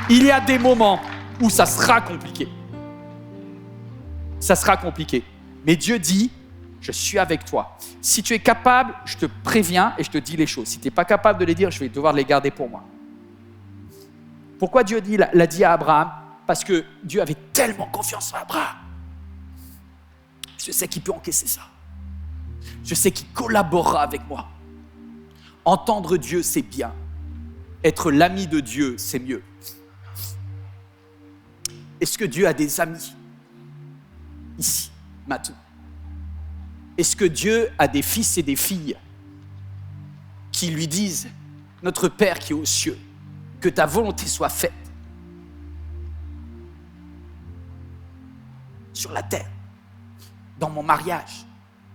il y a des moments où ça sera compliqué. Ça sera compliqué. Mais Dieu dit, je suis avec toi. Si tu es capable, je te préviens et je te dis les choses. Si tu n'es pas capable de les dire, je vais devoir les garder pour moi. Pourquoi Dieu l'a dit à Abraham? Parce que Dieu avait tellement confiance en Abraham. Je sais qu'il peut encaisser ça. Je sais qu'il collaborera avec moi. Entendre Dieu, c'est bien. Être l'ami de Dieu, c'est mieux. Est-ce que Dieu a des amis? Ici, maintenant. Est-ce que Dieu a des fils et des filles qui lui disent « Notre Père qui est aux cieux, que ta volonté soit faite sur la terre, dans mon mariage,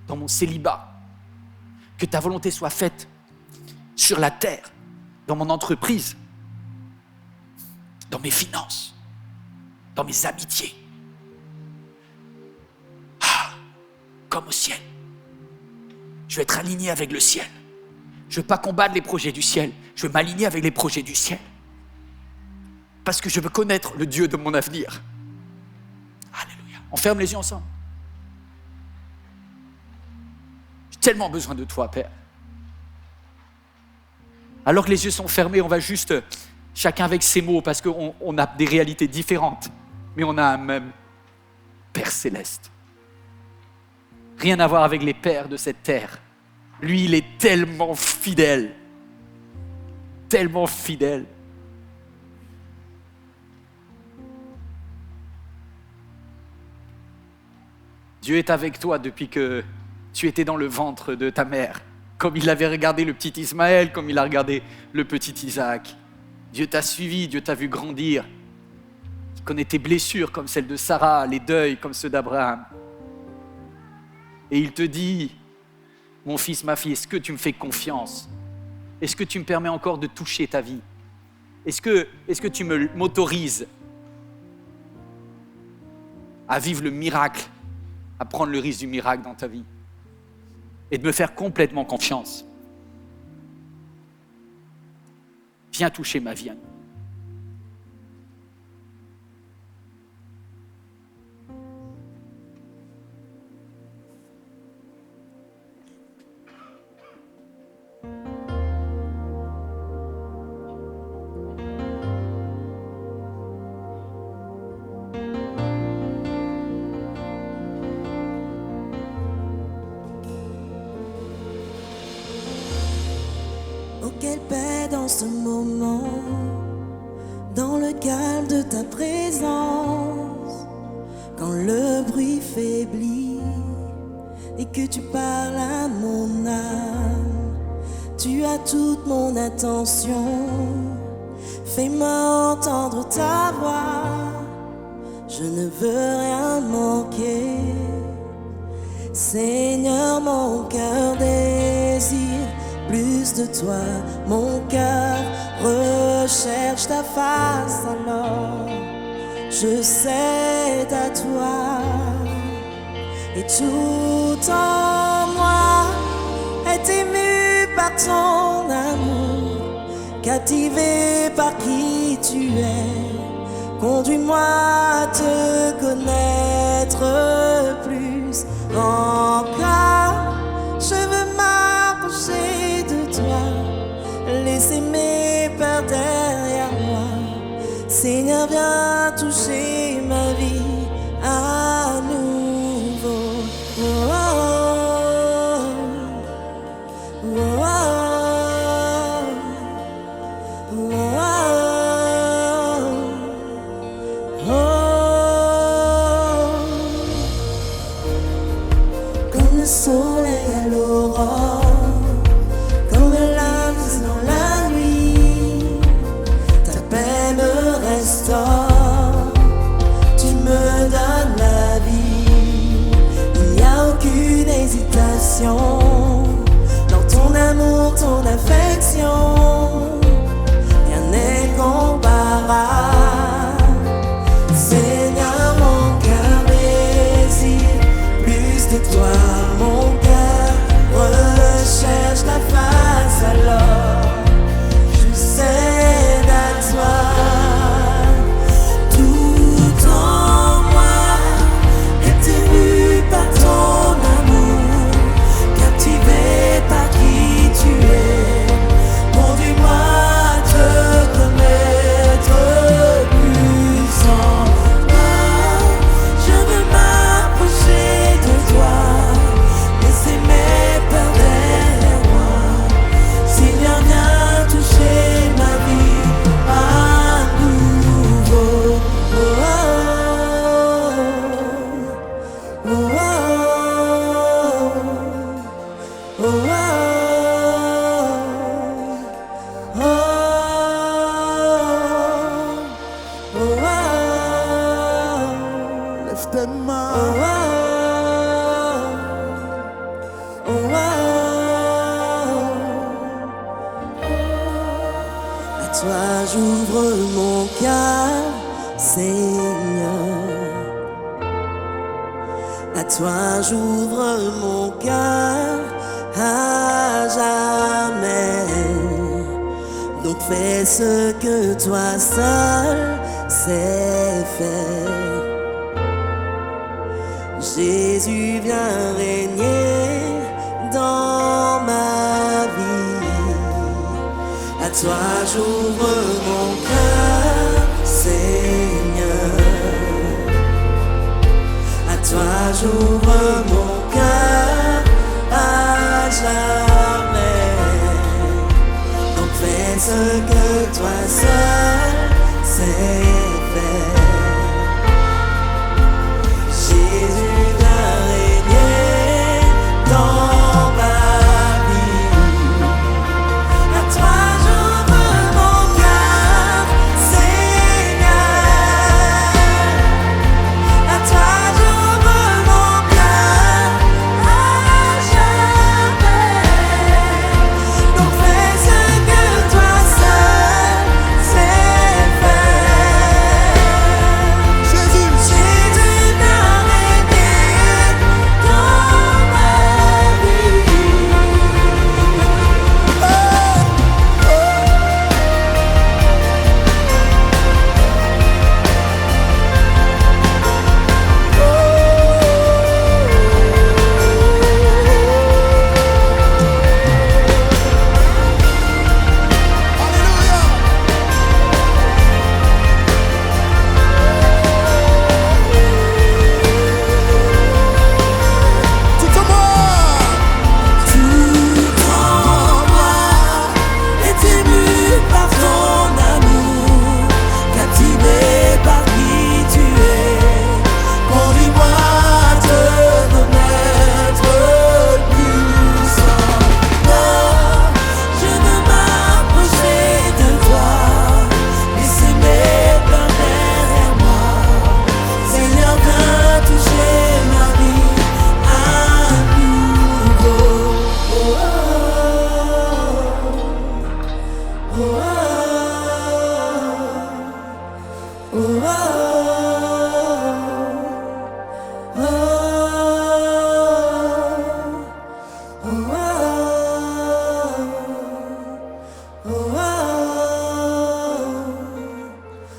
dans mon célibat. Que ta volonté soit faite sur la terre, dans mon entreprise, dans mes finances, dans mes amitiés. Comme au ciel. Je vais être aligné avec le ciel. Je ne veux pas combattre les projets du ciel. Je veux m'aligner avec les projets du ciel. Parce que je veux connaître le Dieu de mon avenir. Alléluia. On ferme les yeux ensemble. J'ai tellement besoin de toi, Père. Alors que les yeux sont fermés, on va juste, chacun avec ses mots, parce qu'on a des réalités différentes, mais on a un même Père céleste. Rien à voir avec les pères de cette terre. Lui, il est tellement fidèle. Tellement fidèle. Dieu est avec toi depuis que tu étais dans le ventre de ta mère. Comme il avait regardé le petit Ismaël, comme il a regardé le petit Isaac. Dieu t'a suivi, Dieu t'a vu grandir. Il connaît tes blessures comme celles de Sarah, les deuils comme ceux d'Abraham. Et il te dit, mon fils, ma fille, est-ce que tu me fais confiance? Est-ce que tu me permets encore de toucher ta vie? Est-ce que tu m'autorises à vivre le miracle, à prendre le risque du miracle dans ta vie et de me faire complètement confiance? Viens toucher ma vie à nous. Oh, quelle paix dans ce moment, dans le calme de ta présence, quand le bruit faiblit et que tu parles à mon âme. Tu as toute mon attention, fais-moi entendre ta voix, je ne veux rien manquer. Seigneur, mon cœur désire plus de toi, mon cœur recherche ta face, alors je cède à toi. Et tout en moi est ému par ton amour, captivé par qui tu es. Conduis-moi à te connaître plus encore. Je veux m'approcher de toi, laisser mes peurs derrière moi. Seigneur, viens toucher ma vie à nouveau. Oh, oh, oh, oh, oh, oh. Comme le soleil à l'aurore, comme l'âme dans la nuit, ta paix me restaure, tu me donnes la vie. Il n'y a aucune hésitation dans ton amour, ton affection, rien n'est comparable. Seigneur, mon cœur désire plus de toi, mon cœur recherche ta face, alors je cède à toi. Tout en moi est ému par ton amour, captivé par qui tu es. Conduis-moi toi j'ouvre mon cœur, Seigneur. À toi j'ouvre mon cœur à jamais. Donc fais ce que toi seul sais faire. Jésus viens régner dans ma vie. À toi j'ouvre mon cœur, Seigneur. À toi j'ouvre mon cœur à jamais. Donc fais ce que toi seul sais faire. Jésus viens régner dans ma vie. À toi j'ouvre mon cœur, Seigneur. À toi j'ouvre mon cœur à jamais. Donc fais ce que toi seul sais faire. Jésus viens régner dans ma vie. Tout en moi est ému par ton amour, captivé par qui tu es. Conduis-moi à te connaître plus encore. Je veux m'approcher de toi, laisser mes peurs derrière moi. Seigneur, viens toucher ma vie à nouveau. Oh, oh, oh,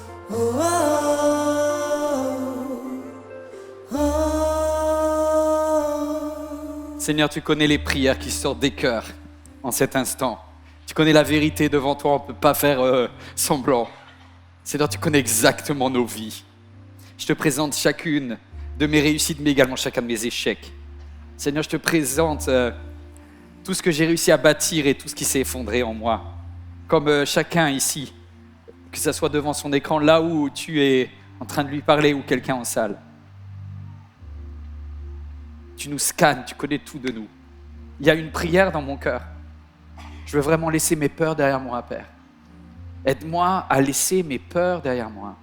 oh, oh, Seigneur, tu connais les prières qui sortent des cœurs en cet instant. Tu connais la vérité devant toi, on ne peut pas faire semblant. Seigneur, tu connais exactement nos vies. Je te présente chacune de mes réussites, mais également chacun de mes échecs. Seigneur, je te présente tout ce que j'ai réussi à bâtir et tout ce qui s'est effondré en moi. Comme chacun ici, que ce soit devant son écran, là où tu es en train de lui parler ou quelqu'un en salle. Tu nous scannes, tu connais tout de nous. Il y a une prière dans mon cœur. Je veux vraiment laisser mes peurs derrière moi, Père. Aide-moi à laisser mes peurs derrière moi.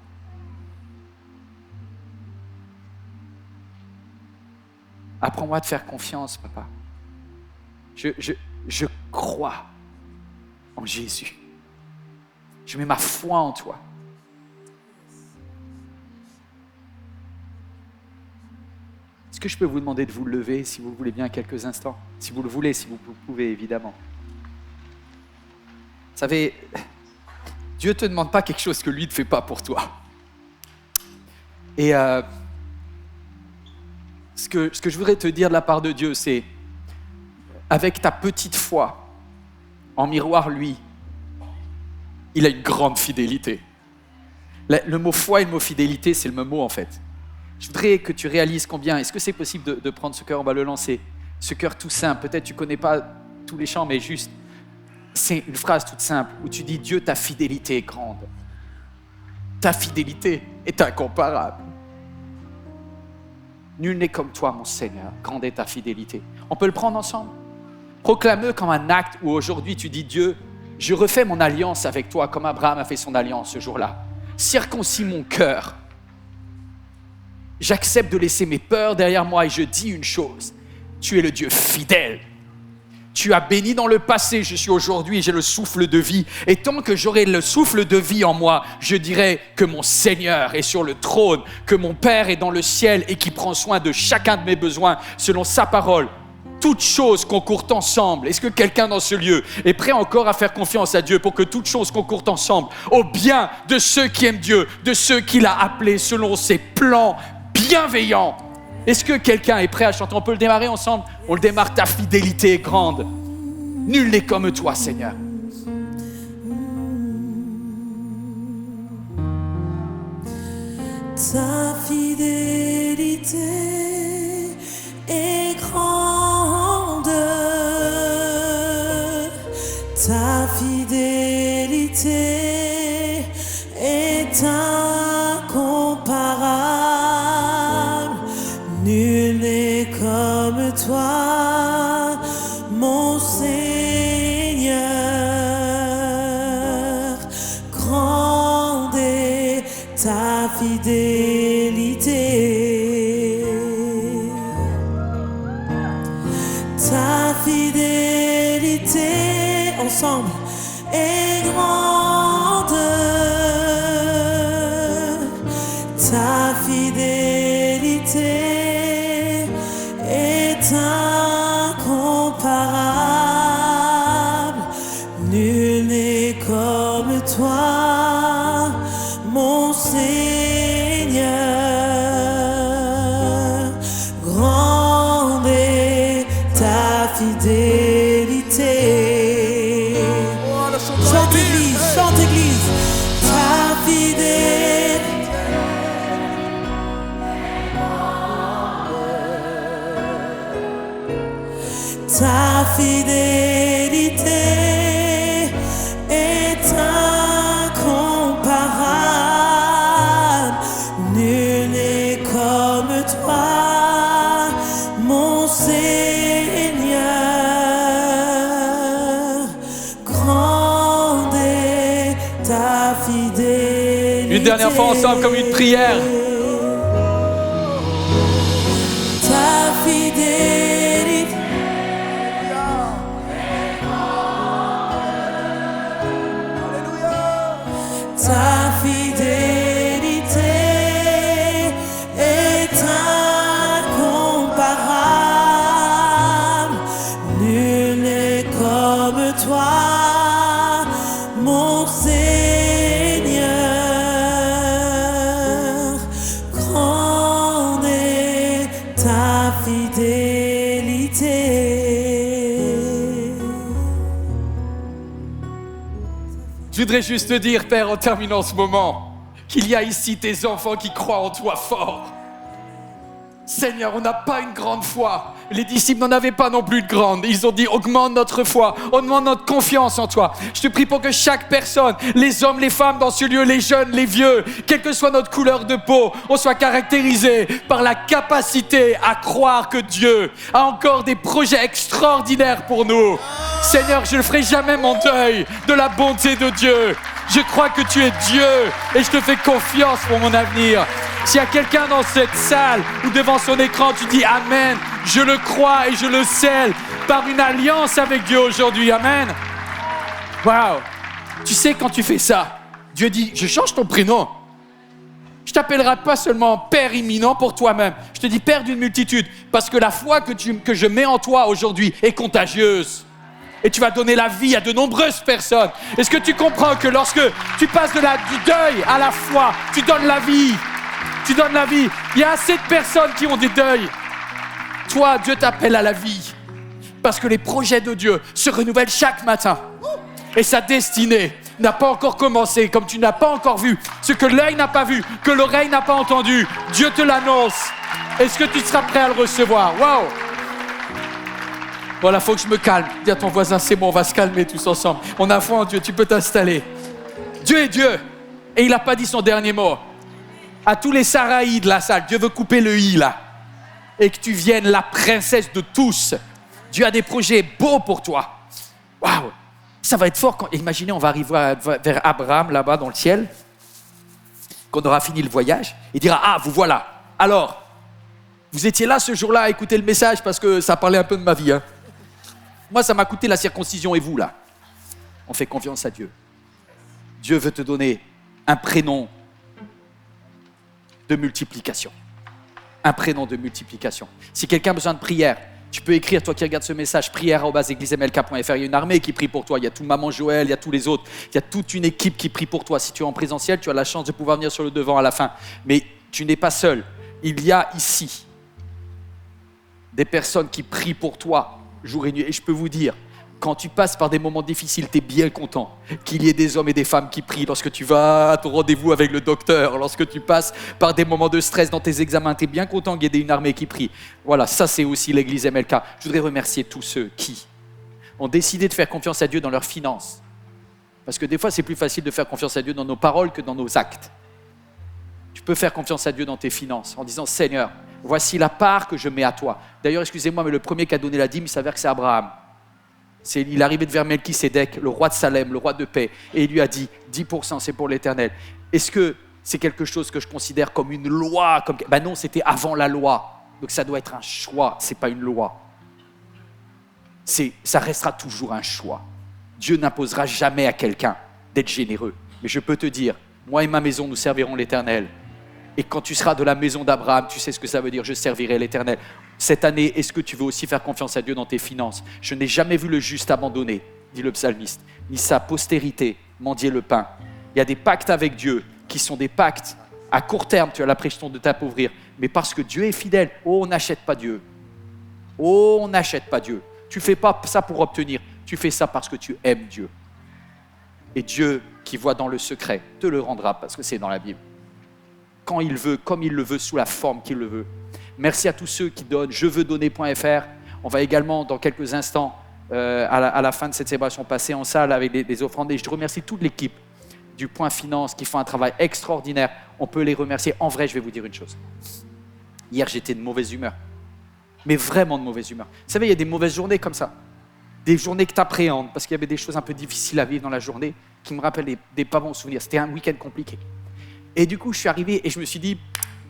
Apprends-moi à te faire confiance, Papa. Je crois en Jésus. Je mets ma foi en toi. Est-ce que je peux vous demander de vous lever, si vous le voulez bien, quelques instants? Si vous le voulez, si vous pouvez, évidemment. Vous savez, Dieu ne te demande pas quelque chose que lui ne fait pas pour toi. Et ce que je voudrais te dire de la part de Dieu, c'est, avec ta petite foi, en miroir, lui, il a une grande fidélité. Le mot foi et le mot fidélité, c'est le même mot en fait. Je voudrais que tu réalises combien, est-ce que c'est possible de prendre ce cœur, on va le lancer, ce cœur tout simple, peut-être tu ne connais pas tous les chants, mais juste, c'est une phrase toute simple où tu dis, Dieu, ta fidélité est grande. Ta fidélité est incomparable. Nul n'est comme toi, mon Seigneur, grande est ta fidélité. On peut le prendre ensemble. Proclame-le comme un acte où aujourd'hui tu dis, Dieu, je refais mon alliance avec toi comme Abraham a fait son alliance ce jour-là. Circoncis mon cœur. J'accepte de laisser mes peurs derrière moi et je dis une chose, tu es le Dieu fidèle. Tu as béni dans le passé, je suis aujourd'hui et j'ai le souffle de vie. Et tant que j'aurai le souffle de vie en moi, je dirai que mon Seigneur est sur le trône, que mon Père est dans le ciel et qui prend soin de chacun de mes besoins selon sa parole. Toutes choses concourent ensemble. Est-ce que quelqu'un dans ce lieu est prêt encore à faire confiance à Dieu pour que toutes choses concourent ensemble au bien de ceux qui aiment Dieu, de ceux qu'il a appelés selon ses plans bienveillants? Est-ce que quelqu'un est prêt à chanter? On peut le démarrer ensemble? On le démarre. Ta fidélité est grande. Nul n'est comme toi, Seigneur. Ta fidélité est grande. Ta fidélité est incomparable. Nul n'est comme toi, mon Seigneur. Grande est ta fidélité. Ta fidélité, ensemble, est grande. Ta fidélité est incomparable. Nul n'est comme toi, mon Seigneur. Grande est ta fidélité. Chante église, chante église. Ta fidélité. Ta fidélité est incomparable. Nul n'est comme toi, mon Seigneur. Grande est ta fidélité. Une dernière fois ensemble comme une prière. Ta fidélité. Ta fidélité est incomparable. Nul n'est comme toi, mon Seigneur. Grande est ta fidélité. Je voudrais juste te dire, Père, en terminant ce moment, qu'il y a ici tes enfants qui croient en toi fort. Seigneur, on n'a pas une grande foi. Les disciples n'en avaient pas non plus de grande. Ils ont dit, augmente notre foi, augmente notre confiance en toi. Je te prie pour que chaque personne, les hommes, les femmes dans ce lieu, les jeunes, les vieux, quelle que soit notre couleur de peau, on soit caractérisé par la capacité à croire que Dieu a encore des projets extraordinaires pour nous. Seigneur, je ne ferai jamais mon deuil de la bonté de Dieu. Je crois que tu es Dieu et je te fais confiance pour mon avenir. S'il y a quelqu'un dans cette salle ou devant son écran, tu dis Amen, je le crois et je le scelle par une alliance avec Dieu aujourd'hui. Amen. Waouh. Tu sais, quand tu fais ça, Dieu dit, je change ton prénom. Je t'appellerai pas seulement Père imminent pour toi-même. Je te dis Père d'une multitude parce que la foi que je mets en toi aujourd'hui est contagieuse. Et tu vas donner la vie à de nombreuses personnes. Est-ce que tu comprends que lorsque tu passes du deuil à la foi, tu donnes la vie? Tu donnes la vie. Il y a assez de personnes qui ont des deuils. Toi, Dieu t'appelle à la vie. Parce que les projets de Dieu se renouvellent chaque matin. Et sa destinée n'a pas encore commencé, comme tu n'as pas encore vu ce que l'œil n'a pas vu, que l'oreille n'a pas entendu. Dieu te l'annonce. Est-ce que tu seras prêt à le recevoir? Waouh! Voilà, faut que je me calme. Dis à ton voisin, c'est bon, on va se calmer tous ensemble. On a foi en Dieu, tu peux t'installer. Dieu est Dieu. Et il n'a pas dit son dernier mot. À tous les Saraïs de la salle, Dieu veut couper le i là. Et que tu viennes la princesse de tous. Dieu a des projets beaux pour toi. Waouh! Ça va être fort. Imaginez, on va arriver vers Abraham là-bas dans le ciel. Qu'on aura fini le voyage. Il dira, ah, vous voilà. Alors, vous étiez là ce jour-là à écouter le message parce que ça parlait un peu de ma vie. Hein. Moi, ça m'a coûté la circoncision et vous, là. On fait confiance à Dieu. Dieu veut te donner un prénom de multiplication. Un prénom de multiplication. Si quelqu'un a besoin de prière, tu peux écrire, toi qui regardes ce message, prière@eglismlk.fr. Il y a une armée qui prie pour toi. Il y a tout Maman Joël, il y a tous les autres. Il y a toute une équipe qui prie pour toi. Si tu es en présentiel, tu as la chance de pouvoir venir sur le devant à la fin. Mais tu n'es pas seul. Il y a ici des personnes qui prient pour toi jour et nuit. Et je peux vous dire, quand tu passes par des moments difficiles, tu es bien content qu'il y ait des hommes et des femmes qui prient. Lorsque tu vas à ton rendez-vous avec le docteur, lorsque tu passes par des moments de stress dans tes examens, tu es bien content qu'il y ait une armée qui prie. Voilà, ça c'est aussi l'église MLK. Je voudrais remercier tous ceux qui ont décidé de faire confiance à Dieu dans leurs finances. Parce que des fois, c'est plus facile de faire confiance à Dieu dans nos paroles que dans nos actes. Tu peux faire confiance à Dieu dans tes finances en disant « Seigneur, voici la part que je mets à toi. » D'ailleurs, excusez-moi, mais le premier qui a donné la dîme, il s'avère que c'est Abraham. Il arrivait vers Melchisédek, le roi de Salem, le roi de paix, et il lui a dit 10%, c'est pour l'Éternel. Est-ce que c'est quelque chose que je considère comme une loi Ben non, c'était avant la loi. Donc ça doit être un choix, ce n'est pas une loi. Ça restera toujours un choix. Dieu n'imposera jamais à quelqu'un d'être généreux. Mais je peux te dire, moi et ma maison, nous servirons l'Éternel. Et quand tu seras de la maison d'Abraham, tu sais ce que ça veut dire, je servirai l'Éternel. Cette année, est-ce que tu veux aussi faire confiance à Dieu dans tes finances? Je n'ai jamais vu le juste abandonné, dit le psalmiste, ni sa postérité mendier le pain. Il y a des pactes avec Dieu qui sont des pactes à court terme, tu as l'impression de t'appauvrir. Mais parce que Dieu est fidèle, on n'achète pas Dieu. On n'achète pas Dieu. Tu ne fais pas ça pour obtenir, tu fais ça parce que tu aimes Dieu. Et Dieu, qui voit dans le secret, te le rendra parce que c'est dans la Bible. Quand il veut, comme il le veut, sous la forme qu'il le veut. Merci à tous ceux qui donnent, jeveuxdonner.fr. On va également, dans quelques instants, à la fin de cette célébration, passer en salle avec des offrandes. Et je remercie toute l'équipe du Point Finance qui font un travail extraordinaire. On peut les remercier. En vrai, je vais vous dire une chose. Hier, j'étais de mauvaise humeur. Mais vraiment de mauvaise humeur. Vous savez, il y a des mauvaises journées comme ça. Des journées que tu appréhendes parce qu'il y avait des choses un peu difficiles à vivre dans la journée qui me rappellent des pas bons souvenirs. C'était un week-end compliqué. Et du coup, je suis arrivé et je me suis dit,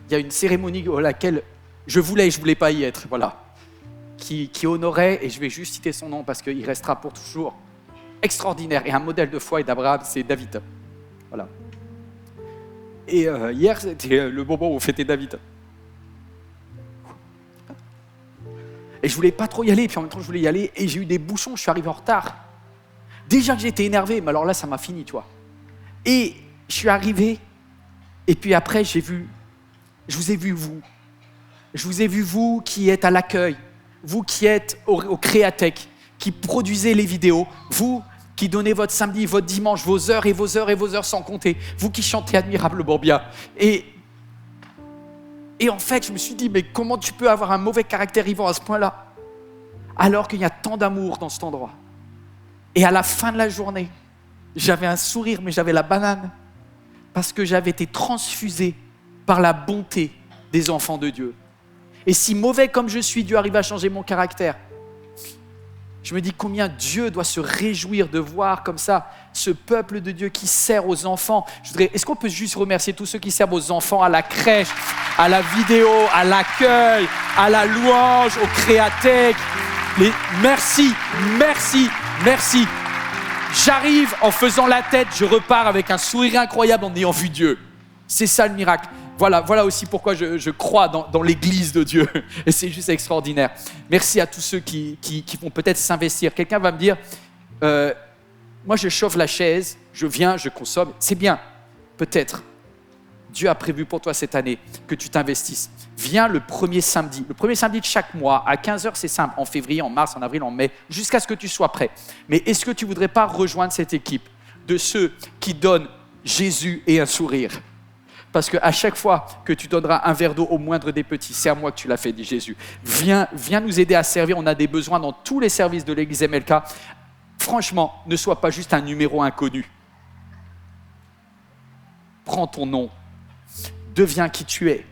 il y a une cérémonie à laquelle je voulais pas y être, voilà, qui honorait, et je vais juste citer son nom parce qu'il restera pour toujours extraordinaire, et un modèle de foi et d'Abraham, c'est David. Voilà. Et hier, c'était le moment où on fêtait David. Et je voulais pas trop y aller, puis en même temps, je voulais y aller, et j'ai eu des bouchons, je suis arrivé en retard. Déjà que j'étais énervé, mais alors là, ça m'a fini, tu vois. Et je suis arrivé, et puis après, je vous ai vu, vous. Je vous ai vu, vous qui êtes à l'accueil, vous qui êtes au Créatech, qui produisez les vidéos, vous qui donnez votre samedi, votre dimanche, vos heures et vos heures et vos heures sans compter, vous qui chantez admirablement bien. Et en fait, je me suis dit, mais comment tu peux avoir un mauvais caractère, Yvan, à ce point-là, alors qu'il y a tant d'amour dans cet endroit. Et à la fin de la journée, j'avais un sourire, mais j'avais la banane, parce que j'avais été transfusé par la bonté des enfants de Dieu. Et si mauvais comme je suis, Dieu arrive à changer mon caractère. Je me dis combien Dieu doit se réjouir de voir comme ça ce peuple de Dieu qui sert aux enfants. Est-ce qu'on peut juste remercier tous ceux qui servent aux enfants, à la crèche, à la vidéo, à l'accueil, à la louange, au Créatech. Merci, merci, merci. J'arrive en faisant la tête, je repars avec un sourire incroyable en ayant vu Dieu. C'est ça le miracle. Voilà aussi pourquoi je crois dans l'église de Dieu. Et c'est juste extraordinaire. Merci à tous ceux qui vont peut-être s'investir. Quelqu'un va me dire, moi je chauffe la chaise, je viens, je consomme. C'est bien, peut-être. Dieu a prévu pour toi cette année que tu t'investisses. Viens le premier samedi de chaque mois, à 15h, c'est simple, en février, en mars, en avril, en mai, jusqu'à ce que tu sois prêt. Mais est-ce que tu ne voudrais pas rejoindre cette équipe de ceux qui donnent Jésus et un sourire ? Parce qu'à chaque fois que tu donneras un verre d'eau au moindre des petits, c'est à moi que tu l'as fait, dit Jésus. Viens nous aider à servir, on a des besoins dans tous les services de l'église MLK. Franchement, ne sois pas juste un numéro inconnu. Prends ton nom, deviens qui tu es.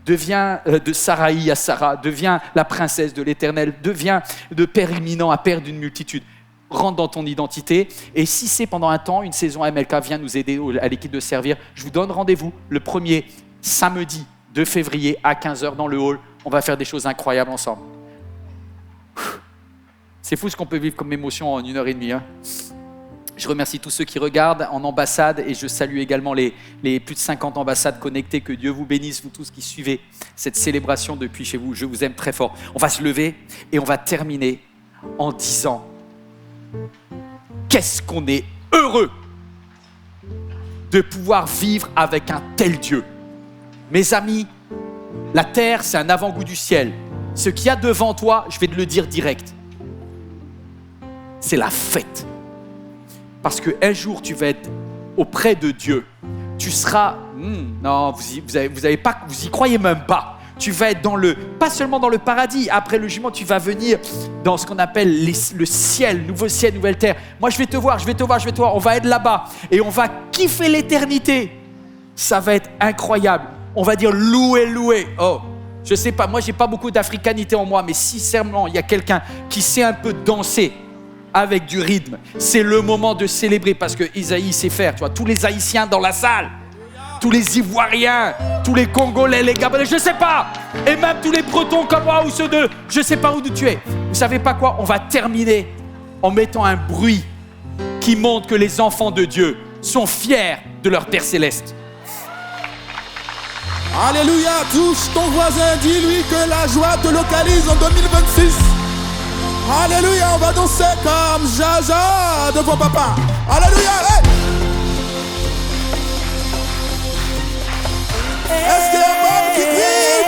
Deviens de Saraï à Sarah, deviens la princesse de l'Éternel, deviens de père imminent à père d'une multitude. Rentre dans ton identité. Et si c'est pendant un temps, une saison à MLK, viens nous aider à l'équipe de servir. Je vous donne rendez-vous le premier samedi de février à 15h dans le hall. On va faire des choses incroyables ensemble. C'est fou ce qu'on peut vivre comme émotion en 1h30. Hein. Je remercie tous ceux qui regardent en ambassade et je salue également les plus de 50 ambassades connectées. Que Dieu vous bénisse, vous tous qui suivez cette célébration depuis chez vous. Je vous aime très fort. On va se lever et on va terminer en disant qu'est-ce qu'on est heureux de pouvoir vivre avec un tel Dieu. Mes amis, la terre, c'est un avant-goût du ciel. Ce qu'il y a devant toi, je vais te le dire direct. C'est la fête. Parce qu'un jour, tu vas être auprès de Dieu. Tu seras... non, vous y croyez même pas. Tu vas être pas seulement dans le paradis. Après le jugement, tu vas venir dans ce qu'on appelle le ciel, nouveau ciel, nouvelle terre. Moi, je vais te voir. On va être là-bas. Et on va kiffer l'éternité. Ça va être incroyable. On va dire louer. Oh, je sais pas. Moi, j'ai pas beaucoup d'africanité en moi. Mais sincèrement, il y a quelqu'un qui sait un peu danser avec du rythme. C'est le moment de célébrer parce que Isaïe sait faire. Tu vois, tous les Haïtiens dans la salle, tous les Ivoiriens, tous les Congolais, les Gabonais, je sais pas. Et même tous les Bretons comme moi ou ceux de... Je sais pas où tu es. Vous savez pas quoi? On va terminer en mettant un bruit qui montre que les enfants de Dieu sont fiers de leur Père Céleste. Alléluia, touche ton voisin, dis-lui que la joie te localise en 2026. Alléluia, on va danser comme Jaja devant papa. Alléluia, hey! Est-ce qu'il y a un homme qui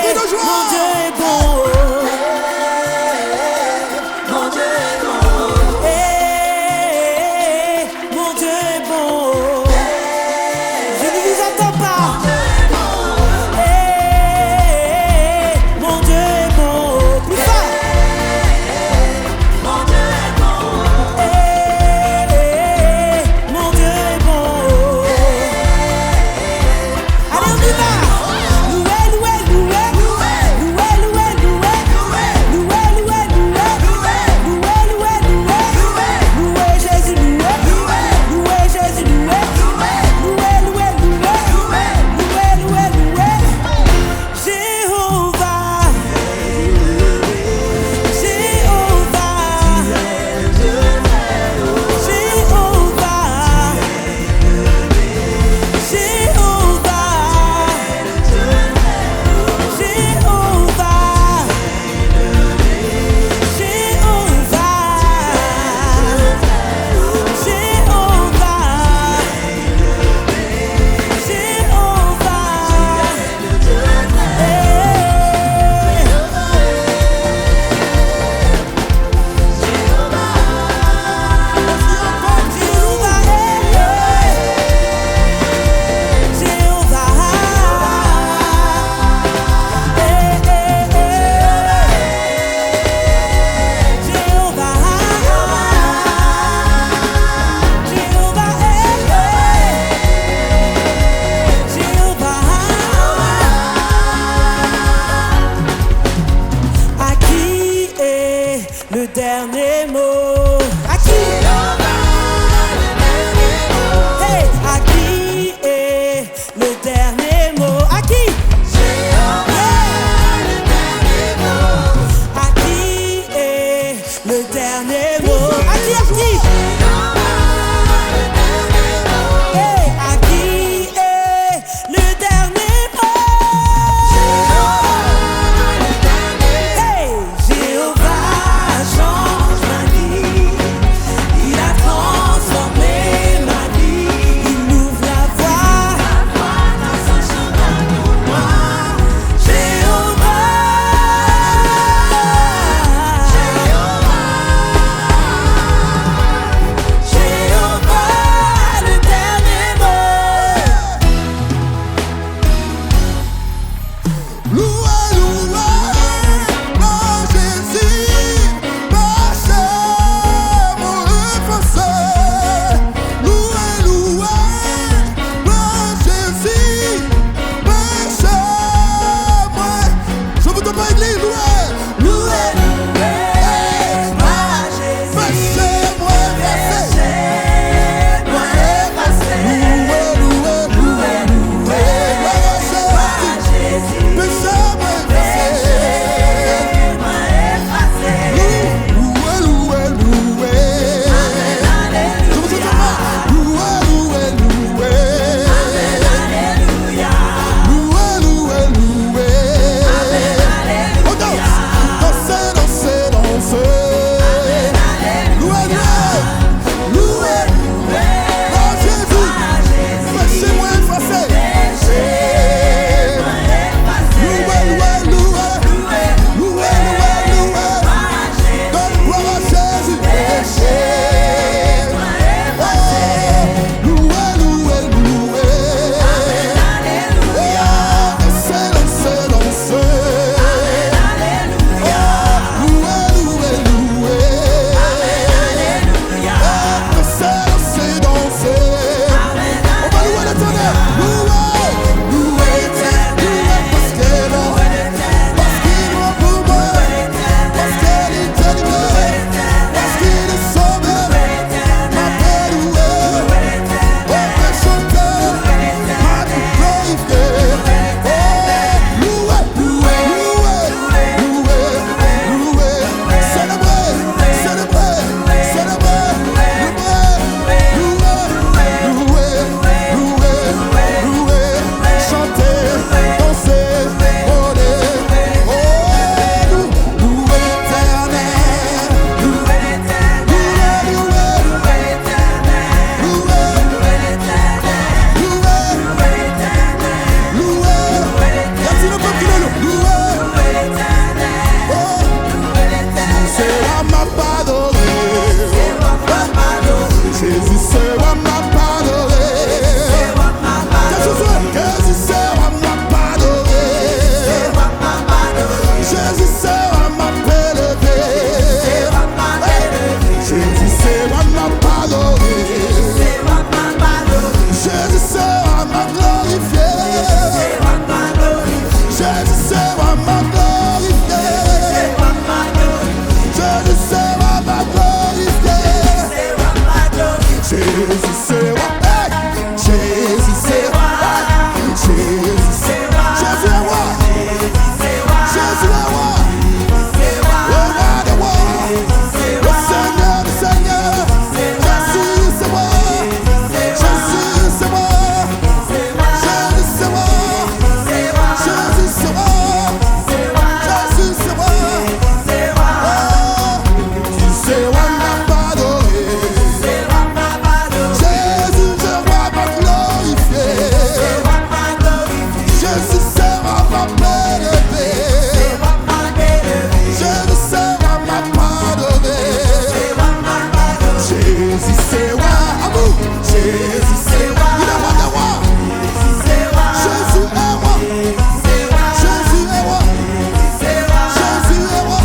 crie de joie? Mon Dieu est bon. Mon Dieu est bon. Mon Dieu est bon. Je ne vous entends pas. Mon Dieu est bon. Plus fort. Mon Dieu est bon. Mon Dieu est bon. Allez, on y va. Louez, louez, louez, louez, louez. c'est roi. Hey! Jésus c'est roi. Jésus c'est roi. Jésus est roi. Jésus est roi. Le roi des rois. Le Seigneur des seigneurs. Jésus c'est roi. Jésus c'est roi. Jésus c'est roi. Jésus c'est roi. Jésus c'est roi. Oh, c'est roi n'a pas adoré. Jésus c'est roi m'a glorifié. Jésus c'est roi m'a élevé. Jésus c'est roi m'a pardonné. Jésus c'est roi. Amour. Jésus c'est roi. Il est roi des rois. Jésus est roi. Jésus est roi. Jésus est roi. Jésus est roi.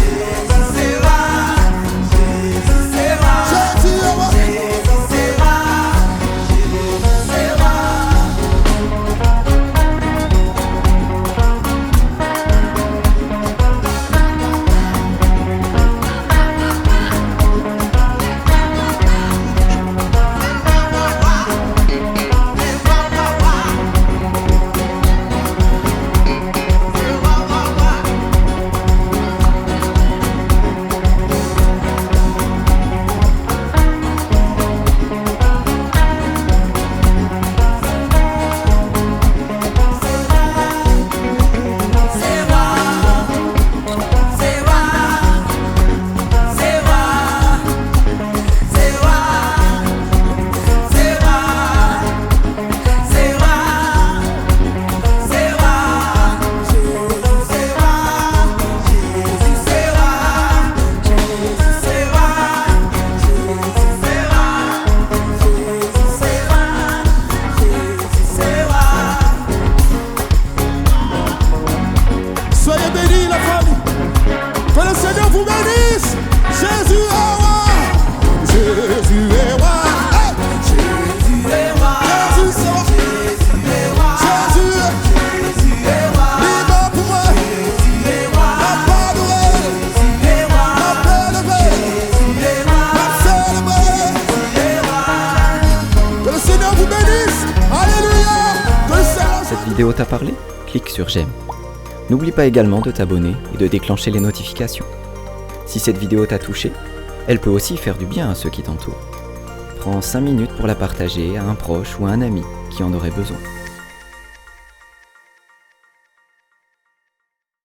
Soyez bénis la famille. Que le Seigneur vous bénisse. Jésus est roi. Jésus est roi. Hey! Jésus est roi. Jésus est roi. Jésus est roi. Il va pour moi. M'a pardonné. M'a élevé. M'a célébré. Que le Seigneur vous bénisse. Alléluia. Que le Seigneur. Cette vidéo t'a parlé? Clique sur j'aime. N'oublie pas également de t'abonner et de déclencher les notifications. Si cette vidéo t'a touché, elle peut aussi faire du bien à ceux qui t'entourent. Prends 5 minutes pour la partager à un proche ou à un ami qui en aurait besoin.